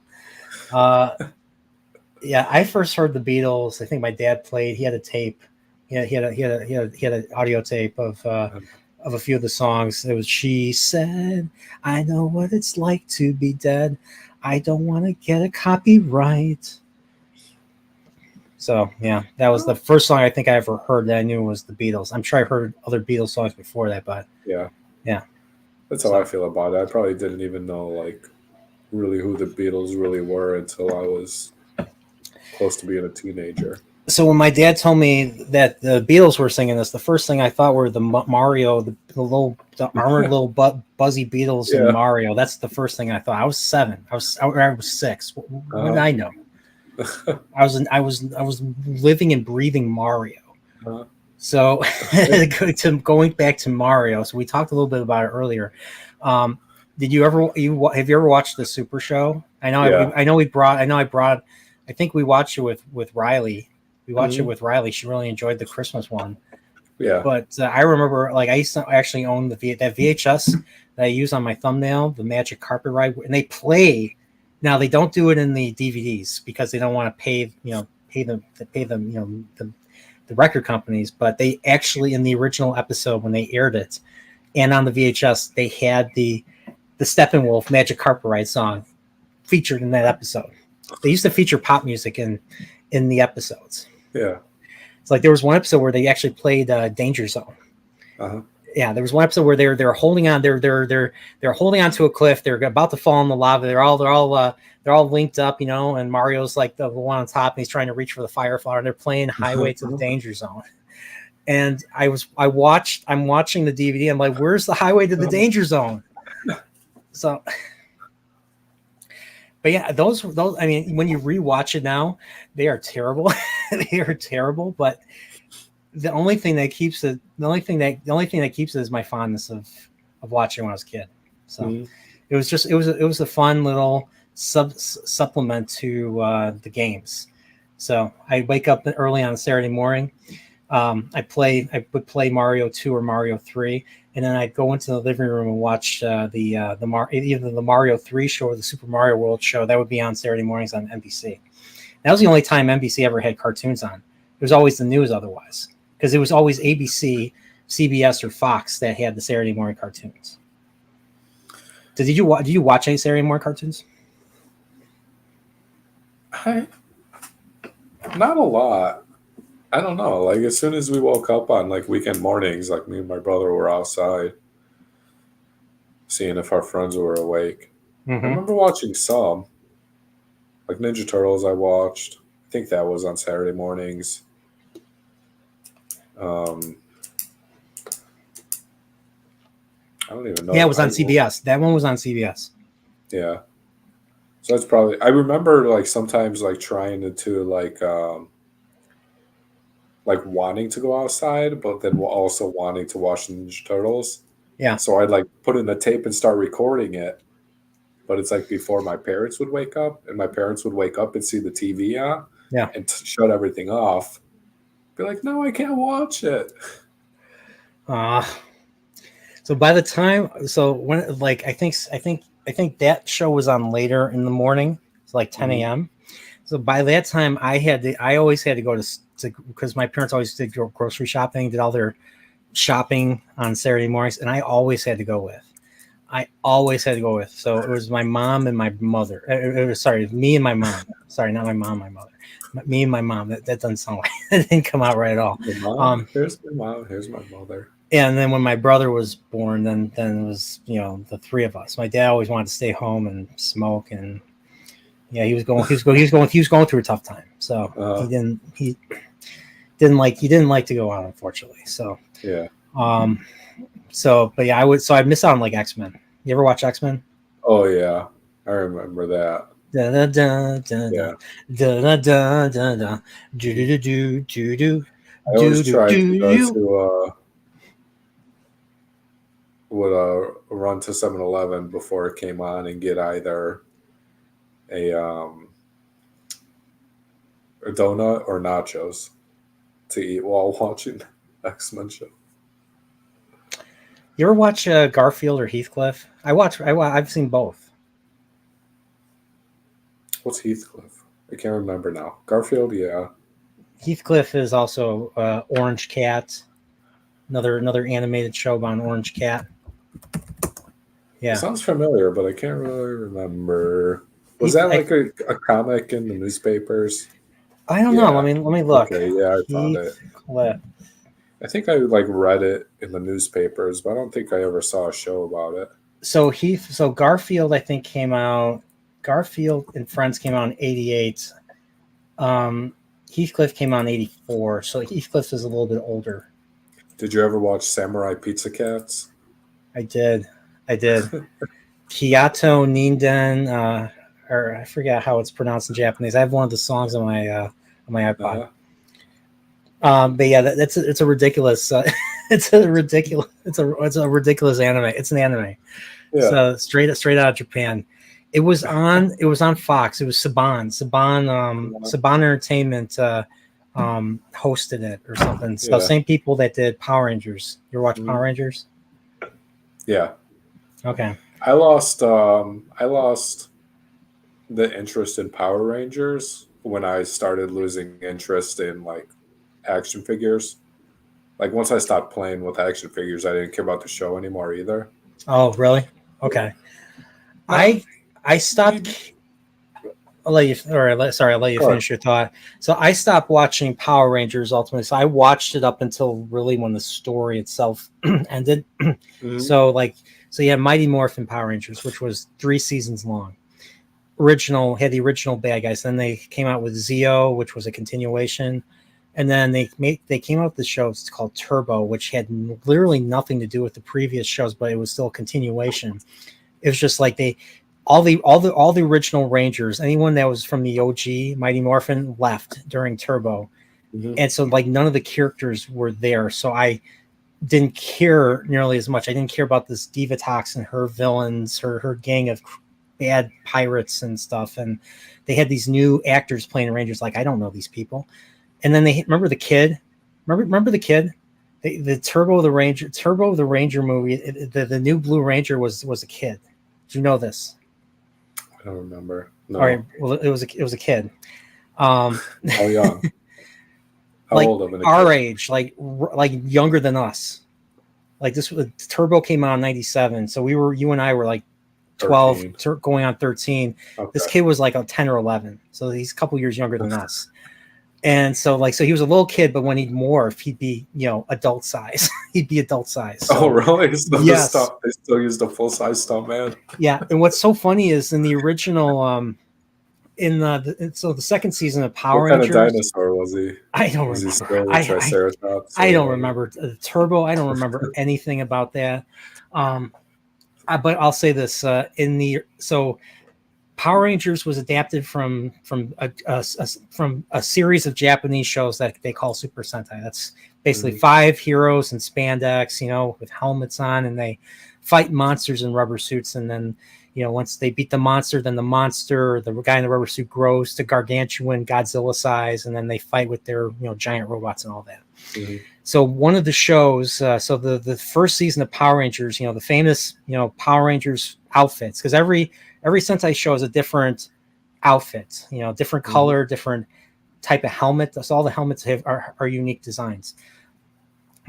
yeah, I first heard the Beatles. I think my dad played. He had a tape. He had an audio tape of a few of the songs. It was "She Said, I Know What It's Like to Be Dead. I Don't Want to Get a Copyright." So yeah, that was the first song I think I ever heard that I knew was the Beatles. I'm sure I heard other Beatles songs before that, but Yeah. yeah. That's how I feel about it. I probably didn't even know like really who the Beatles really were until I was close to being a teenager. So when my dad told me that the Beatles were singing this, the first thing I thought were the Mario, the armored little buzzy Beatles in Yeah. Mario. That's the first thing I thought. I was 7. I was 6. What did I know? I was living and breathing Mario. So going back to Mario. So we talked a little bit about it earlier. Did you ever have you ever watched the Super Show? I think we watched it with Riley. We watched it with Riley. She really enjoyed the Christmas one. Yeah. But I remember, like, I used to actually own that VHS that I use on my thumbnail, the Magic Carpet Ride, and they play. Now they don't do it in the DVDs because they don't want to pay the record companies. But they actually, in the original episode when they aired it, and on the VHS, they had the Steppenwolf Magic Carpet Ride song featured in that episode. They used to feature pop music in the episodes. Yeah. It's like there was one episode where they actually played Danger Zone. Uh-huh. Yeah, there was one episode where they're holding on. They're holding on to a cliff. They're about to fall in the lava. They're all linked up, and Mario's like the one on top, and he's trying to reach for the fire flower. And they're playing Highway to the Danger Zone. And I'm watching the DVD. I'm like, where's the Highway to the Danger Zone? So. But yeah, those. I mean, when you rewatch it now, they are terrible. They are terrible. But the only thing that keeps it is my fondness of watching when I was a kid. So it was a fun little supplement to the games. So I wake up early on Saturday morning. I would play Mario 2 or Mario 3, and then I'd go into the living room and watch either the Mario 3 show or the Super Mario World show. That would be on Saturday mornings on NBC. That was the only time NBC ever had cartoons on. It was always the news otherwise, because it was always ABC, CBS, or Fox that had the Saturday morning cartoons. Did you watch any Saturday morning cartoons? Not a lot. I don't know. Like as soon as we woke up on like weekend mornings, like me and my brother were outside seeing if our friends were awake. Mm-hmm. I remember watching some, like Ninja Turtles. I watched. I think that was on Saturday mornings. I don't even know. Yeah, it was on CBS. That one was on CBS. Yeah. So that's probably. I remember like sometimes like trying to like wanting to go outside, but then also wanting to watch Ninja Turtles. Yeah, So I'd like put in the tape and start recording it. But it's like before my parents would wake up, and my parents would wake up and see the TV on yeah. and shut everything off. Be like, no, I can't watch it. Uh, so by the time, so when like I think that show was on later in the morning. It's like 10 Mhm. a.m. So by that time, I always had to go to because my parents always did grocery shopping, did all their shopping on Saturday mornings, and I always had to go with. I always had to go with. So it was my mom and my mother. It was, sorry, me and my mom. Sorry, not my mom, my mother. Me and my mom. That doesn't sound like it didn't come out right at all. My mom, Um, here's my mom, here's my mother. and then when my brother was born, then it was the three of us. My dad always wanted to stay home and smoke, and yeah, he was going through a tough time. So Uh, he didn't like to go out, unfortunately. So yeah. um, but yeah, I miss out on like X-Men. You ever watch X-Men? Oh yeah, I remember that. Da da da da da Yeah, da da da da da do do do do do I always do do tried to do go do. to would run to 7-Eleven before it came on and get either a a donut or nachos to eat while watching X-Men show. You ever watch Garfield or Heathcliff? I've seen both. What's Heathcliff? I can't remember now. Garfield, yeah. Heathcliff is also Orange Cat, another animated show about an orange cat. It Yeah, sounds familiar, but I can't really remember. Was Heath. that like a comic in the newspapers? I don't know. Yeah. Let me look. Okay, yeah, I found it. Heathcliff. I think I like read it in the newspapers, but I don't think I ever saw a show about it. So Garfield, I think came out. Garfield and Friends came out in '88. Um, Heathcliff came out in '84. So Heathcliff is a little bit older. Did you ever watch Samurai Pizza Cats? I did. I did. Kiyato Ninden, or I forget how it's pronounced in Japanese. I have one of the songs on my iPod. Uh-huh. But yeah, it's a ridiculous. It's a ridiculous anime. It's an anime. Yeah. So straight out of Japan. It was on Fox. It was Saban Entertainment hosted it or something. So Yeah. same people that did Power Rangers. You ever watch Power Rangers? Yeah. Okay. I lost the interest in Power Rangers when I started losing interest in like action figures. Like once I stopped playing with action figures, I didn't care about the show anymore either. Oh, really? Okay. Not I stopped. I'll let you. Sorry, I'll let you Go ahead. finish your thought. So I stopped watching Power Rangers ultimately. So I watched it up until really when the story itself ended. Mhm. So you had Mighty Morphin Power Rangers, which was 3 seasons long. Had the original bad guys. Then they came out with Zeo, which was a continuation, and then they came out with the show. It's called Turbo, which had literally nothing to do with the previous shows, but it was still a continuation. It was just like all the original Rangers, anyone that was from the OG Mighty Morphin left during Turbo, and so like none of the characters were there. So I didn't care nearly as much. I didn't care about this Divatox and her villains, her gang of bad pirates and stuff. And they had these new actors playing Rangers. Like I don't know these people. And then they remember the kid. Remember the kid. The Turbo the Ranger movie. The new Blue Ranger was a kid. Do you know this? I don't remember. No. All right. Well, it was a kid. How young? How Like old of an our kid? age, like younger than us. Like this, Turbo came out in '97, so you and I were like 12, 13. going on 13. Okay. This kid was like a 10 or 11, so he's a couple years younger than us. And so he was a little kid, but when he'd morph, he'd be adult size. He'd be adult size. So, oh, really? So yes. They still used a full size stunt man. Yeah, and what's so funny is in the original, the second season of Power Rangers. What kind of dinosaur was he? I don't was remember. He still a Triceratops? I don't remember Turbo. I don't remember anything about that. But I'll say this: Power Rangers was adapted from from a series of Japanese shows that they call Super Sentai. That's basically 5 heroes in spandex, with helmets on, and they fight monsters in rubber suits. And then, once they beat the monster, then the guy in the rubber suit grows to gargantuan Godzilla size, and then they fight with their giant robots and all that. So one of the shows, so the first season of Power Rangers, the famous Power Rangers outfits, because every Sentai show is a different outfit, different color, different type of helmet. So all the helmets are unique designs.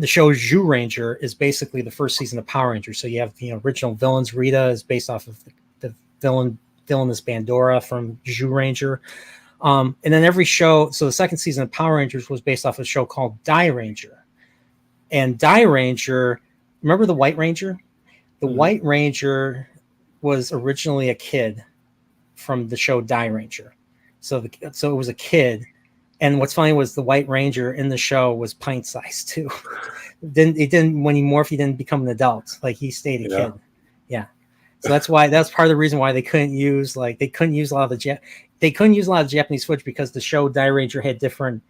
The show Zhu Ranger is basically the first season of Power Rangers. So you have the original villains. Rita is based off of the villainous Bandora from Zhu Ranger. And then every show, so the second season of Power Rangers was based off a show called Die Ranger. And Die Ranger, remember the White Ranger? The White Ranger was originally a kid from the show Die Ranger. So it was a kid. And what's funny was the White Ranger in the show was pint sized too. When he morphed, he didn't become an adult. Like he stayed a kid. Yeah. So that's part of the reason why they couldn't use a lot of the Japanese footage, because the show Die Ranger had different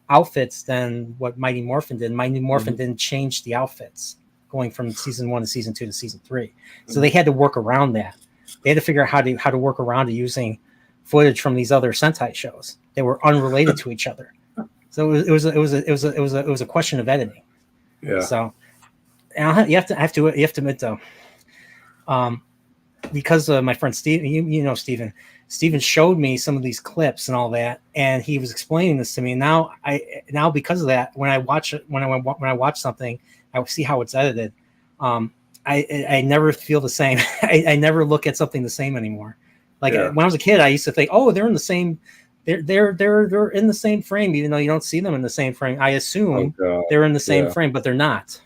outfits than what Mighty Morphin did. Mighty Morphin didn't change the outfits going from season 1 to season 2 to season 3. So they had to work around that. They had to figure out how to work around it using footage from these other Sentai shows. They were unrelated to each other. So it was a question of editing. Yeah. So and you have to admit though, because my friend Steve, Steven showed me some of these clips and all that, and he was explaining this to me. Now because of that, when I watch something, I see how it's edited. I never feel the same. I never look at something the same anymore. Like when I was a kid, I used to think, oh, they're in the same. They're in the same frame, even though you don't see them in the same frame. I assume they're in the same frame, but they're not.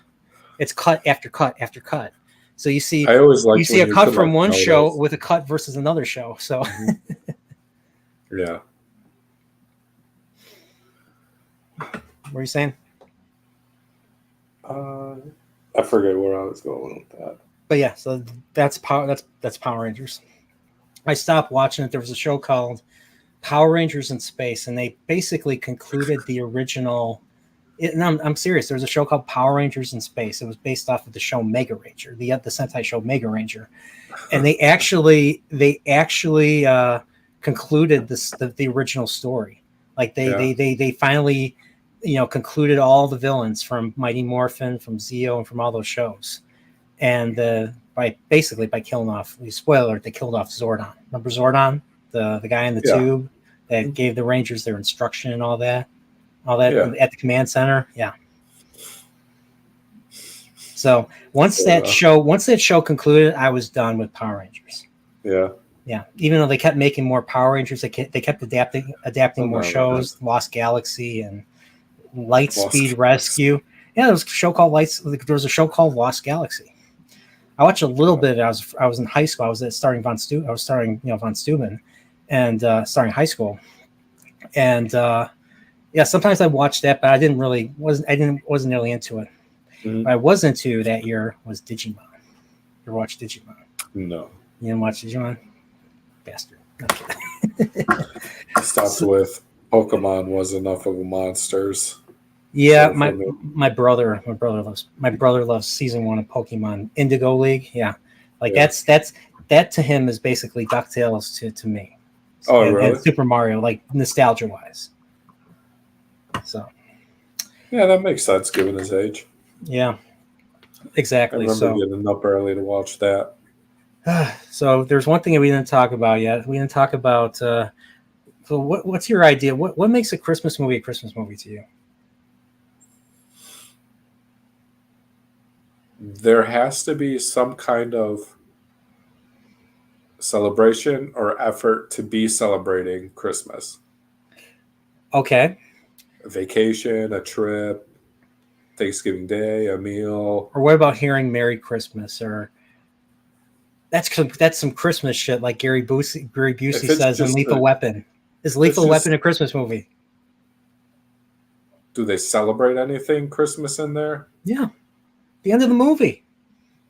It's cut after cut after cut. So you see a cut from one show with a cut versus another show. So yeah. What were you saying? I forget where I was going with that. But yeah, so that's Power Rangers. I stopped watching it. There was a show called Power Rangers in Space, and they basically concluded the original. And I'm serious. There was a show called Power Rangers in Space. It was based off of the show Mega Ranger, the Sentai show Mega Ranger, and they actually concluded the original story. Like they finally concluded all the villains from Mighty Morphin, from Zeo, and from all those shows, and by killing off. Spoiler: they killed off Zordon. Remember Zordon, the guy in the tube that gave the Rangers their instruction and all that at the command center. Yeah. So once that show concluded, I was done with Power Rangers. Yeah. Yeah. Even though they kept making more Power Rangers, they kept adapting more shows, Lost Galaxy and Lightspeed Rescue. Yeah, there was a show called Lost Galaxy. I watched a little bit. I was in high school. I was starring Von Steuben, and starring high school. And sometimes I watched that, but I wasn't really into it. What I was into that year was Digimon. You ever watch Digimon? No. You didn't watch Digimon? Bastard. Stopped with Pokemon was enough of a monsters. Yeah, my brother loves season 1 of Pokemon Indigo League. Yeah, that to him is basically DuckTales to me. Really? And Super Mario, like nostalgia wise. So. Yeah, that makes sense given his age. Yeah, exactly. I remember getting up early to watch that. So there's one thing that we didn't talk about yet. We didn't talk about. So what's your idea? What makes a Christmas movie to you? There has to be some kind of celebration or effort to be celebrating Christmas. Okay. A vacation, a trip, Thanksgiving Day, a meal. Or what about hearing Merry Christmas? Or that's some Christmas shit, like Gary Busey says in Lethal Weapon. Is Lethal Weapon a Christmas movie? Do they celebrate anything Christmas in there? Yeah. The end of the movie.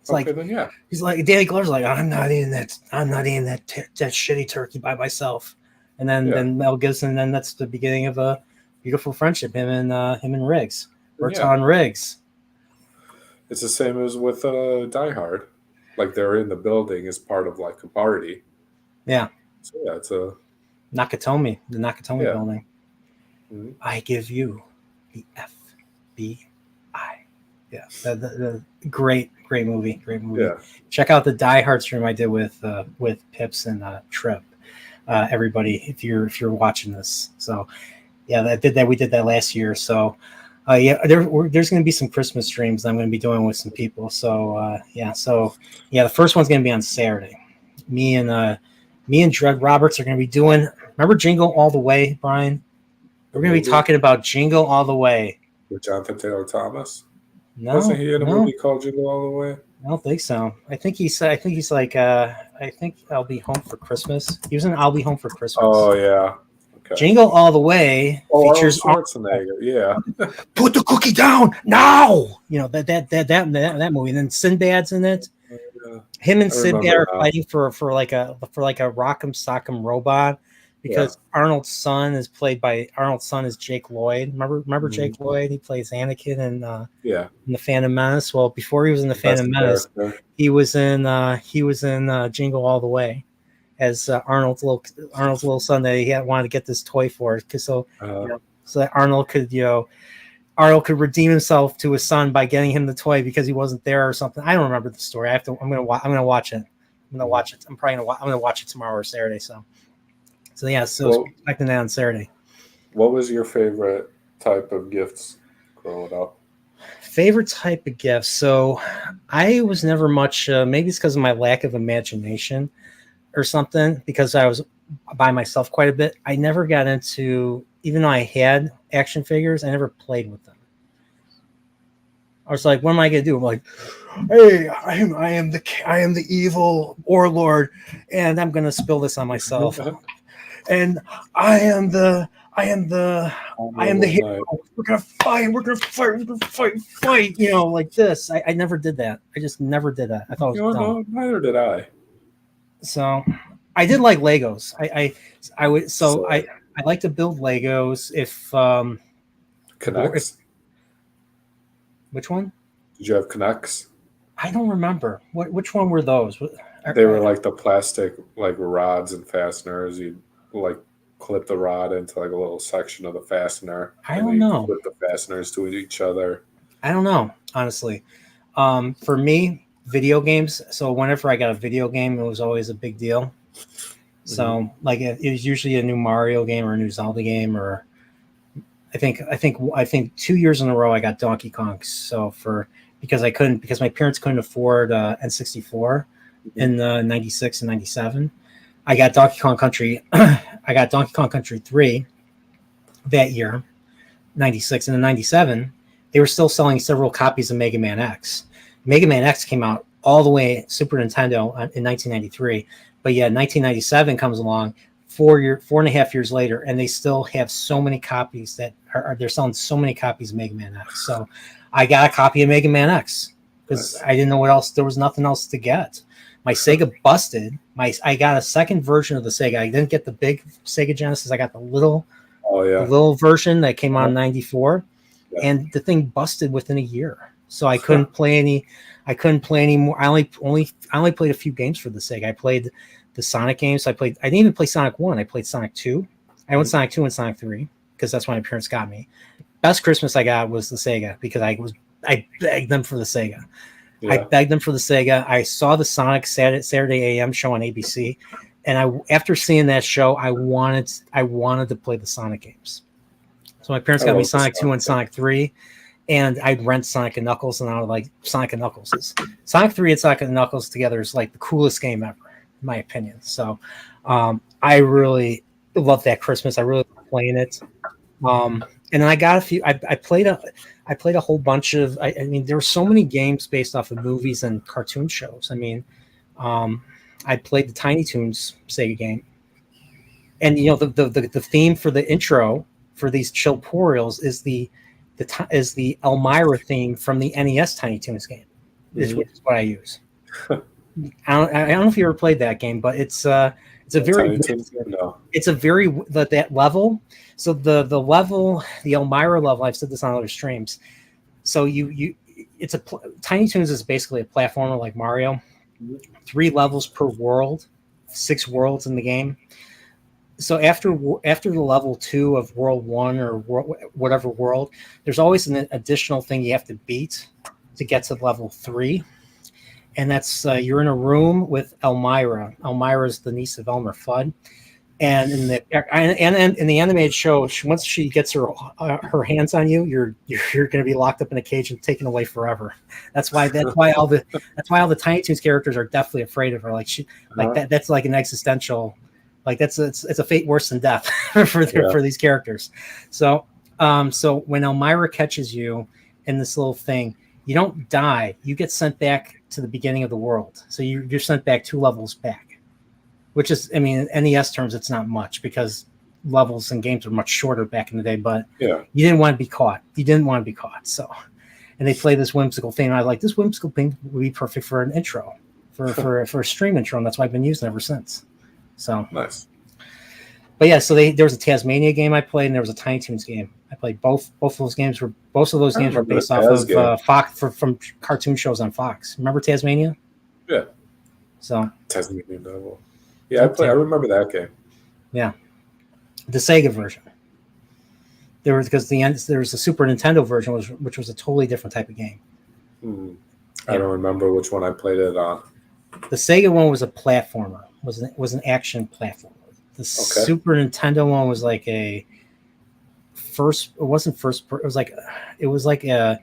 It's Okay, like then yeah. he's like Danny Glover's like, I'm not eating that. I'm not eating that that shitty turkey by myself. And then Mel Gibson. Then that's the beginning of a beautiful friendship. Him and Riggs. Yeah. Berton Riggs. It's the same as with Die Hard. Like they're in the building as part of like a party. Yeah. So yeah, it's a Nakatomi, the Nakatomi building. Mm-hmm. I give you the FBI. Yeah, the great movie. Yeah. Check out the Die Hard stream I did with Pips and Trip. Everybody, if you're watching this, so yeah, we did that last year. So there's going to be some Christmas streams I'm going to be doing with some people. So the first one's going to be on Saturday. Me and Dread Roberts are going to be doing. Remember Jingle All the Way, Brian? We're going to be talking about Jingle All the Way. With Jonathan Taylor Thomas? No, wasn't he in a movie called Jingle All the Way? I don't think so. I think he's like I think I'll Be Home for Christmas. He was in I'll Be Home for Christmas. Oh yeah. Okay. Jingle All the Way features Schwarzenegger. Yeah. Put the cookie down now. You know that movie. And then Sinbad's in it. Yeah. Him and Sinbad are fighting for like a Rock'em Sock'em Robot because Arnold's son is Jake Lloyd. Remember Jake Lloyd? He plays Anakin in the Phantom Menace. Well, before he was in the Phantom Menace, he was in Jingle All the Way as Arnold's little son that he wanted to get this toy for, so that Arnold could redeem himself to his son by getting him the toy because he wasn't there or something. I don't remember the story. I'm gonna watch it. I'm gonna watch it tomorrow or Saturday. So expecting that on Saturday. What was your favorite type of gifts growing up? Favorite type of gifts. So I was never much. Maybe it's because of my lack of imagination or something. Because I was by myself quite a bit. I never got into. Even though I had action figures, I never played with them. I was like, "What am I gonna do?" I'm like, "Hey, I am the evil warlord, and I'm gonna spill this on myself." And I am the hero. We're gonna fight. You know, like this. I never did that. I just never did that. I thought it was dumb. No, neither did I. So I did like Legos. I like to build Legos if Connects. Which one? Did you have Connects? I don't remember. Which one were those? They were like the plastic like rods and fasteners. You'd like clip the rod into like a little section of the fastener. I don't know. Clip the fasteners to each other. I don't know, honestly. For me, video games. So whenever I got a video game, it was always a big deal. So like it was usually a new Mario game or a new Zelda game, or I think 2 years in a row I got Donkey Kong. So because my parents couldn't afford N64 in 96 and 97, I got Donkey Kong Country. I got Donkey Kong Country 3 that year, 96, and in 97 they were still selling several copies of Mega Man X. Mega Man X came out all the way Super Nintendo in 1993. But yeah, 1997 comes along 4.5 years later, and they still have so many copies they're selling so many copies of Mega Man X. So I got a copy of Mega Man X because I didn't know what else. There was nothing else to get. My Sega busted. I got a second version of the Sega. I didn't get the big Sega Genesis. I got the little version that came out in 94, and the thing busted within a year. So I couldn't play any. I couldn't play any more. I only played a few games for the Sega. I played the Sonic games. I didn't even play Sonic 1. I played Sonic 2. I went Sonic 2 and Sonic 3 because that's when my parents got me. Best Christmas I got was the Sega because I begged them for the Sega. Yeah. I begged them for the Sega. I saw the Sonic Saturday AM show on ABC, and after seeing that show, I wanted to play the Sonic games. So my parents got me Sonic 2 and Sonic 3. And I'd rent Sonic and Knuckles, and I would like Sonic and Knuckles. Sonic 3 and Sonic and Knuckles together is like the coolest game ever, in my opinion. So I really love that Christmas. I really love playing it. And then I got a few. I played a whole bunch of. I mean, there were so many games based off of movies and cartoon shows. I mean, I played the Tiny Toons Sega game, and you know the theme for the intro for these Chillporeals is the Elmira theme from the NES Tiny Toons game. which is what I use. I don't know if you ever played that game, but it's a very Tiny Toons? No. it's a very that level. So the level, the Elmira level, I've said this on other streams. So it's Tiny Toons is basically a platformer like Mario. 3 levels per world, 6 worlds in the game. So after the level 2 of world 1 or whatever world, there's always an additional thing you have to beat to get to level 3, and that's you're in a room with Elmira. Elmira is the niece of Elmer Fudd, and in the animated show, once she gets her hands on you, you're going to be locked up in a cage and taken away forever. That's why all the Tiny Toons characters are definitely afraid of her. Like that. That's like an existential. Like it's a fate worse than death for these characters. So when Elmira catches you in this little thing, you don't die. You get sent back to the beginning of the world. So you're sent back 2 levels back, which is, I mean, in NES terms, it's not much because levels and games were much shorter back in the day. But you didn't want to be caught. You didn't want to be caught. So, and they play this whimsical thing. And I was like, this whimsical thing would be perfect for an intro, for a stream intro, and that's what I've been using ever since. So nice. But yeah, so there was a Tasmania game I played, and there was a Tiny Toons game. I played both of those games were based off of Fox from cartoon shows on Fox. Remember Tasmania? Yeah. So Tasmania Devil. Yeah, I remember that game. Yeah, the Sega version. There was a Super Nintendo version, which was a totally different type of game. I don't remember which one I played it on. The Sega one was a platformer. Was an action platformer. The Super Nintendo one was like a first. It wasn't first. It was like a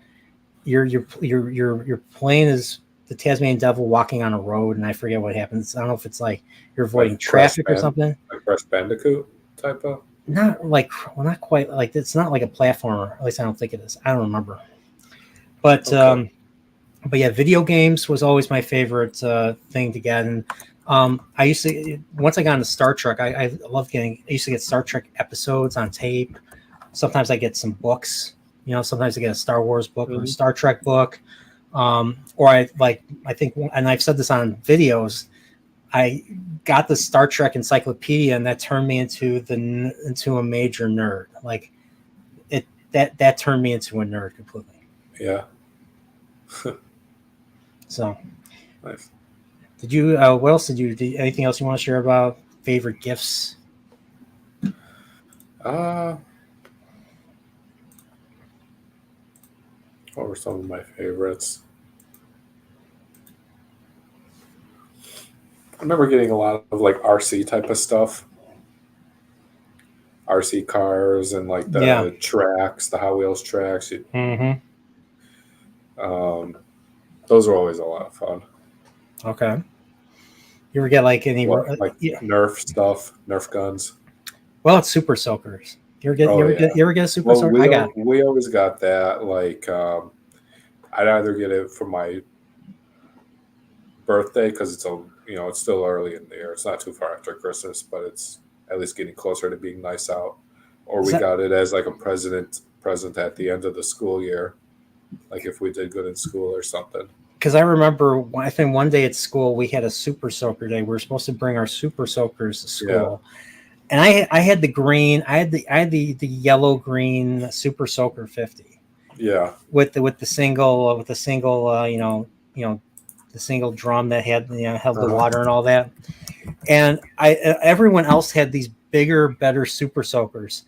you're playing as the Tasmanian Devil walking on a road, and I forget what happens. I don't know if it's like you're avoiding traffic or something. Like Crash Bandicoot type of. Not quite like it's not like a platformer. At least I don't think it is. I don't remember. But yeah, video games was always my favorite thing to get. And I used to, once I got into Star Trek, I used to get Star Trek episodes on tape. Sometimes I get some books, sometimes I get a Star Wars book or a Star Trek book. Or I think, and I've said this on videos, I got the Star Trek encyclopedia, and that turned me into a major nerd. Like that turned me into a nerd completely. Yeah. So nice. Did you? What else did you? Anything else you want to share about favorite gifts? What were some of my favorites? I remember getting a lot of like RC type of stuff, RC cars, and like the tracks, the Hot Wheels tracks. Those were always a lot of fun. Okay. You ever get like any Nerf stuff, Nerf guns? Well, it's Super Soakers. You ever get a Super Soaker? We always got that. Like, I'd either get it for my birthday because it's it's still early in the year. It's not too far after Christmas, but it's at least getting closer to being nice out. Or we got it as like a present at the end of the school year, like if we did good in school or something. Because I remember, I think one day at school we had a Super Soaker day. We were supposed to bring our Super Soakers to school, and I had the green, I had the yellow green Super Soaker 50. Yeah. With the single the single drum that had held the water and all that, and everyone else had these bigger, better Super Soakers.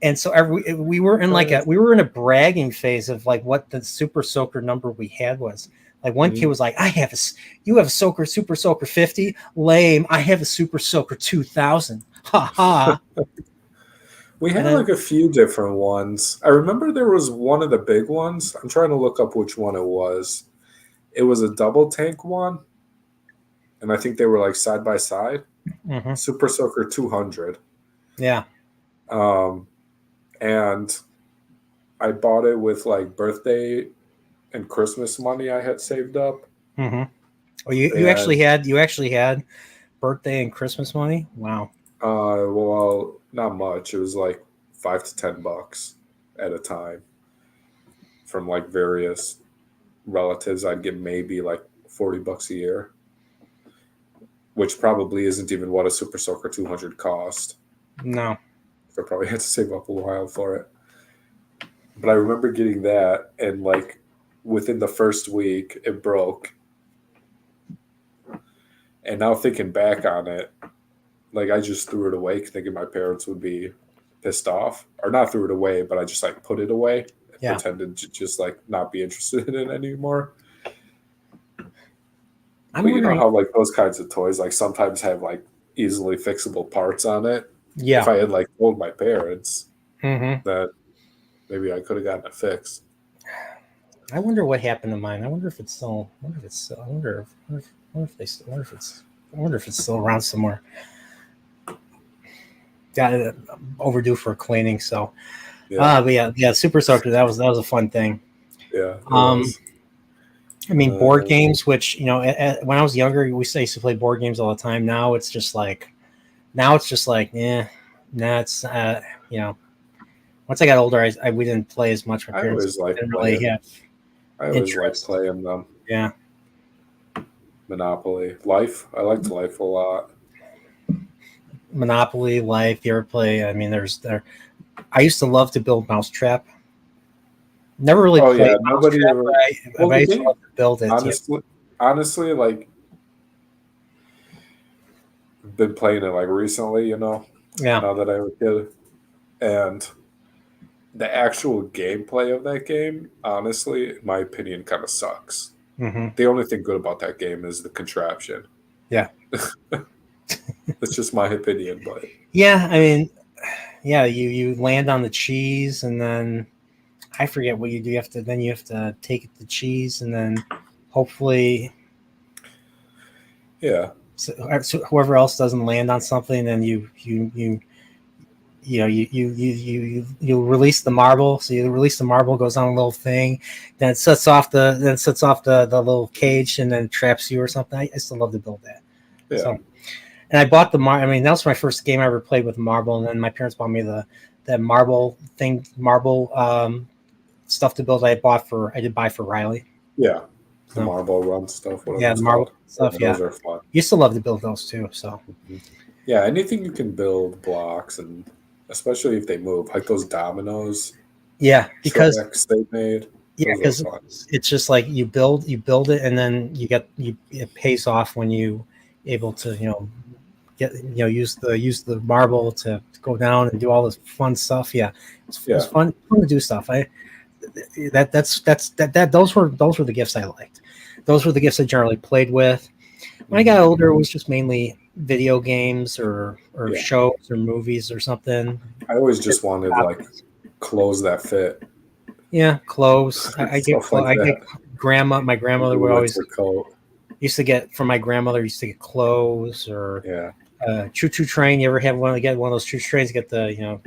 And so we were in a bragging phase of like what the Super Soaker number we had was. Like one kid was like, you have a Super Soaker 50? Lame. I have a Super Soaker 2000. Ha ha. We had like a few different ones. I remember there was one of the big ones. I'm trying to look up which one it was. It was a double tank one. And I think they were like side by side. Super Soaker 200. Yeah. And I bought it with like birthday and Christmas money I had saved up. Oh, you actually had birthday and Christmas money? Wow. Well, not much. It was like $5 to $10 at a time from like various relatives, I'd get maybe like $40 a year, which probably isn't even what a Super Soaker 200 cost. No. I probably had to save up a while for it. But I remember getting that, and like within the first week, it broke. And now thinking back on it, like I just threw it away thinking my parents would be pissed off. Or not threw it away, but I just like put it away and pretended to just like not be interested in it anymore. But you know how like those kinds of toys like sometimes have like easily fixable parts on it? Yeah. If I had like told my parents Mm-hmm. that maybe I could have gotten it fixed. I wonder what happened to mine. I wonder if it's still. I wonder if it's still around somewhere. Got it overdue for cleaning. So, but yeah, Super Soaker. That was a fun thing. Yeah. I mean, board games, which when I was younger, we used to play board games all the time. Now it's just like, it's Once I got older, we didn't play as much. My parents didn't really have. I always liked playing them. Yeah. Monopoly, Life. I liked Life a lot. Monopoly, Life. You ever play? I mean, I used to love to build Mousetrap. Never really played. Yeah, nobody ever. I used to love to build it. Honestly, like been playing it like recently. Now that I was a kid, and the actual gameplay of that game, honestly, in my opinion, kind of sucks. Mm-hmm. The only thing good about that game is the contraption. Yeah. That's just my opinion, but yeah, I mean, you land on the cheese, and then I forget what you do. You have to take the cheese, and then hopefully, So whoever else doesn't land on something, then you release the marble. So you release the marble, goes on a little thing, then it sets off the little cage, and then traps you or something. I still love to build that. Yeah. So, and I bought I mean, that was my first game I ever played with marble, and then my parents bought me the marble stuff to build. I did buy for Riley. Yeah. The marble run stuff. Yeah, the marble stuff. Yeah, those are fun. Used to love to build those too. So. Mm-hmm. Yeah, anything you can build blocks, and especially if they move, like those dominoes. Yeah, because they made. Yeah, because it's just like you build it, and then it pays off when you able to use the marble to go down and do all this fun stuff. Yeah, it's fun to do stuff. Those were the gifts I liked. Those were the gifts I generally played with. When I got older, it was just mainly video games or shows or movies or something. I always just wanted like clothes that fit. Yeah, clothes. I get grandma. My grandmother would always used to get from my grandmother. Used to get clothes or choo-choo train. You ever have one of those choo-choo trains? Get the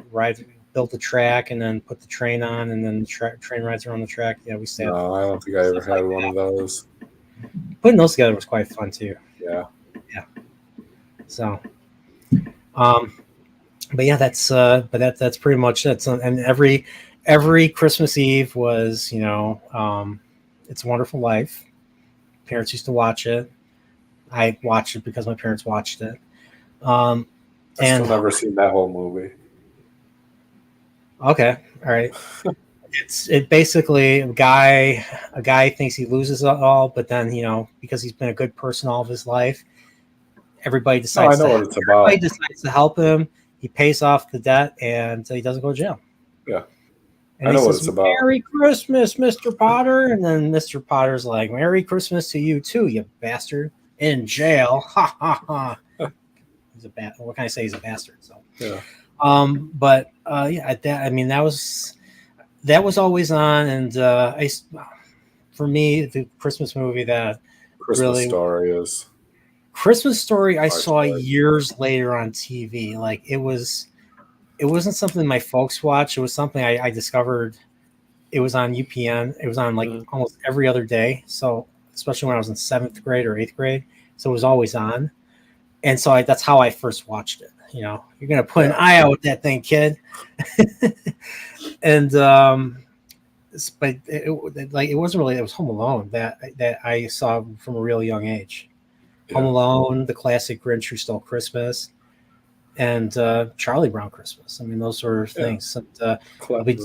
build the track and then put the train on, and then the train rides around the track. Yeah, we stayed. No, I don't think I ever had one of those. Putting those together was quite fun too. Yeah. So, but yeah, that's pretty much it. So, and every Christmas Eve was, It's a Wonderful Life. Parents used to watch it. I watched it because my parents watched it. I've still never seen that whole movie. Okay, all right. It basically a guy thinks he loses it all, but then because he's been a good person all of his life, everybody decides. I know what it's about. Everybody decides to help him. He pays off the debt, and he doesn't go to jail. Yeah, and I know what it's about. Merry Christmas, Mr. Potter, and then Mr. Potter's like, "Merry Christmas to you too, you bastard! In jail, ha ha ha." He's a what can I say? He's a bastard. So yeah. That was always on, and for me, the Christmas movie that Christmas Story I saw years later on TV. Like it wasn't something my folks watched. It was something I discovered. It was on UPN. It was on like almost every other day. So especially when I was in 7th grade or 8th grade, so it was always on. And so that's how I first watched it. You're gonna put an eye out with that thing, kid. And but it wasn't really. It was Home Alone that I saw from a real young age. Yeah. Home Alone, the classic Grinch Who Stole Christmas, and Charlie Brown Christmas. I mean, those were things. And, The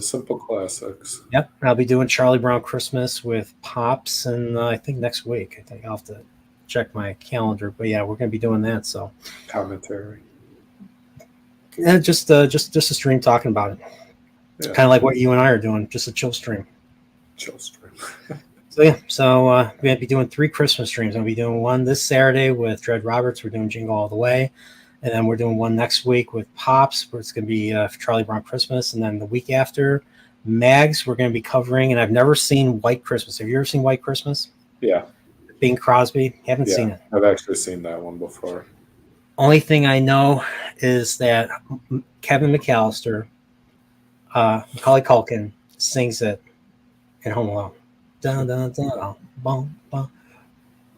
simple classics. Yep, I'll be doing Charlie Brown Christmas with Pops, and I think next week. I think I'll have to check my calendar, but yeah, we're going to be doing that. So Commentary. Yeah, just a stream talking about it. Yeah. Kind of like what you and I are doing, just a chill stream. Chill stream. So yeah, we're going to be doing 3 Christmas streams. I'm going to be doing one this Saturday with Dred Roberts. We're doing Jingle All the Way. And then we're doing one next week with Pops, where it's going to be Charlie Brown Christmas. And then the week after, Mags, we're going to be covering. And I've never seen White Christmas. Have you ever seen White Christmas? Yeah. Bing Crosby? Haven't seen it. I've actually seen that one before. Only thing I know is that Kevin McAllister, Macaulay Culkin, sings it in Home Alone. Dun, dun, dun, bum, bum.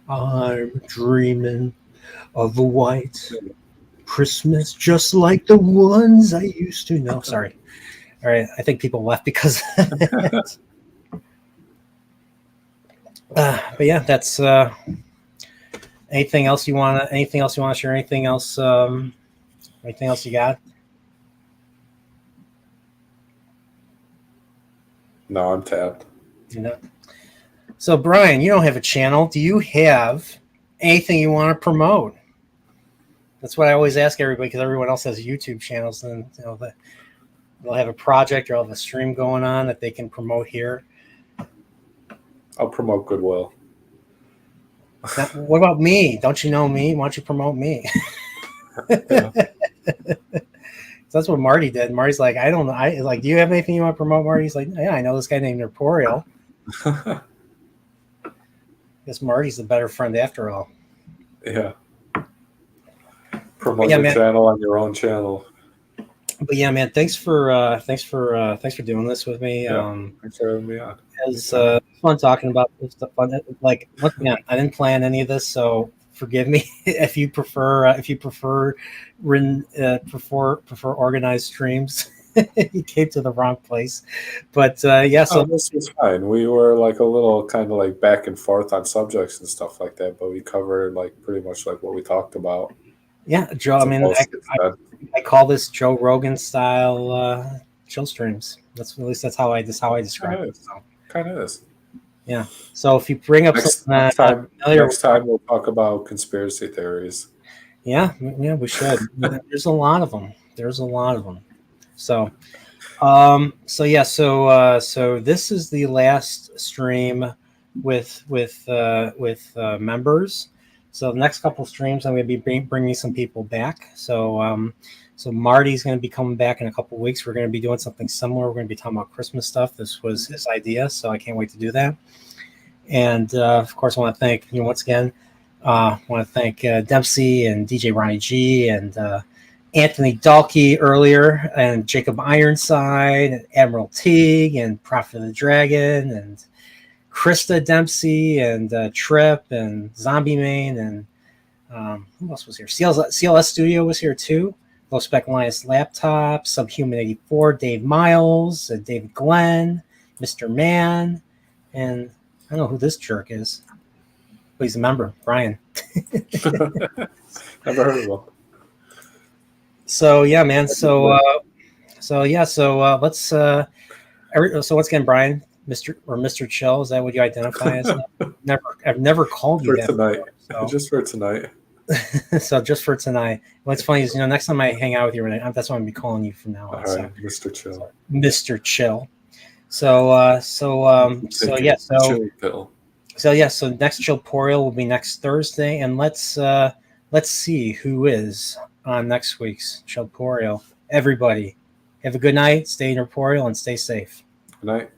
I'm dreaming of a white Christmas just like the ones I used to know. Sorry. All right. I think people left because but yeah, that's anything else you want to share? Anything else you got? No, I'm tapped. You know. So Bryan, you don't have a channel. Do you have anything you want to promote? That's what I always ask everybody, because everyone else has YouTube channels, and they'll have a project or they'll have a stream going on that they can promote here. I'll promote Goodwill. Now, what about me? Don't you know me? Why don't you promote me? Yeah. So that's what Marty did. Marty's like, I don't know. Do you have anything you want to promote, Marty? He's like, yeah, I know this guy named Chillporeal. I guess Marty's the better friend after all. Yeah. Promote your channel on your own channel. But yeah, man, thanks for doing this with me. Yeah, thanks for having me on. It was fun talking about this stuff. Like, once again, I didn't plan any of this, so forgive me if you prefer organized streams. You came to the wrong place. But yeah, so this was fine. We were like a little kind of like back and forth on subjects and stuff like that, but we covered like pretty much like what we talked about. Yeah, Joe. I mean, I call this Joe Rogan style chill streams. That's how I describe it. So. Kind of is. Yeah. So if you bring up next time we'll talk about conspiracy theories. Yeah, we should. There's a lot of them. So, so this is the last stream with members. So the next couple streams, I'm going to be bringing some people back. So Marty's going to be coming back in a couple weeks. We're going to be doing something similar. We're going to be talking about Christmas stuff. This was his idea, so I can't wait to do that. And of course, I want to thank once again. I want to thank Dempsey and DJ Ronnie G and Anthony Dalkey earlier, and Jacob Ironside, and Admiral Teague, and Prophet of the Dragon, and Krista Dempsey, and Trip, and Zombie Main, and who else was here? CLS Studio was here too. Low Spec Alliance Laptop, Subhuman 84, Dave Miles, David Glenn, Mr. Man, and I don't know who this jerk is. But he's a member, Bryan. Never heard of him. So yeah, man. So let's. So once again, Bryan, Mr. Chill. Is that what you identify as? I've never called you that tonight. Before, so. Just for tonight. So just for tonight. What's funny is next time I hang out with you, that's what I'm gonna be calling you from now on. All right, Mr. Chill. So, Mr. Chill. So next Chillporeal will be next Thursday, and let's see who is on next week's Chillporeal. Everybody, have a good night, stay in your Chillporeal, and stay safe. Good night.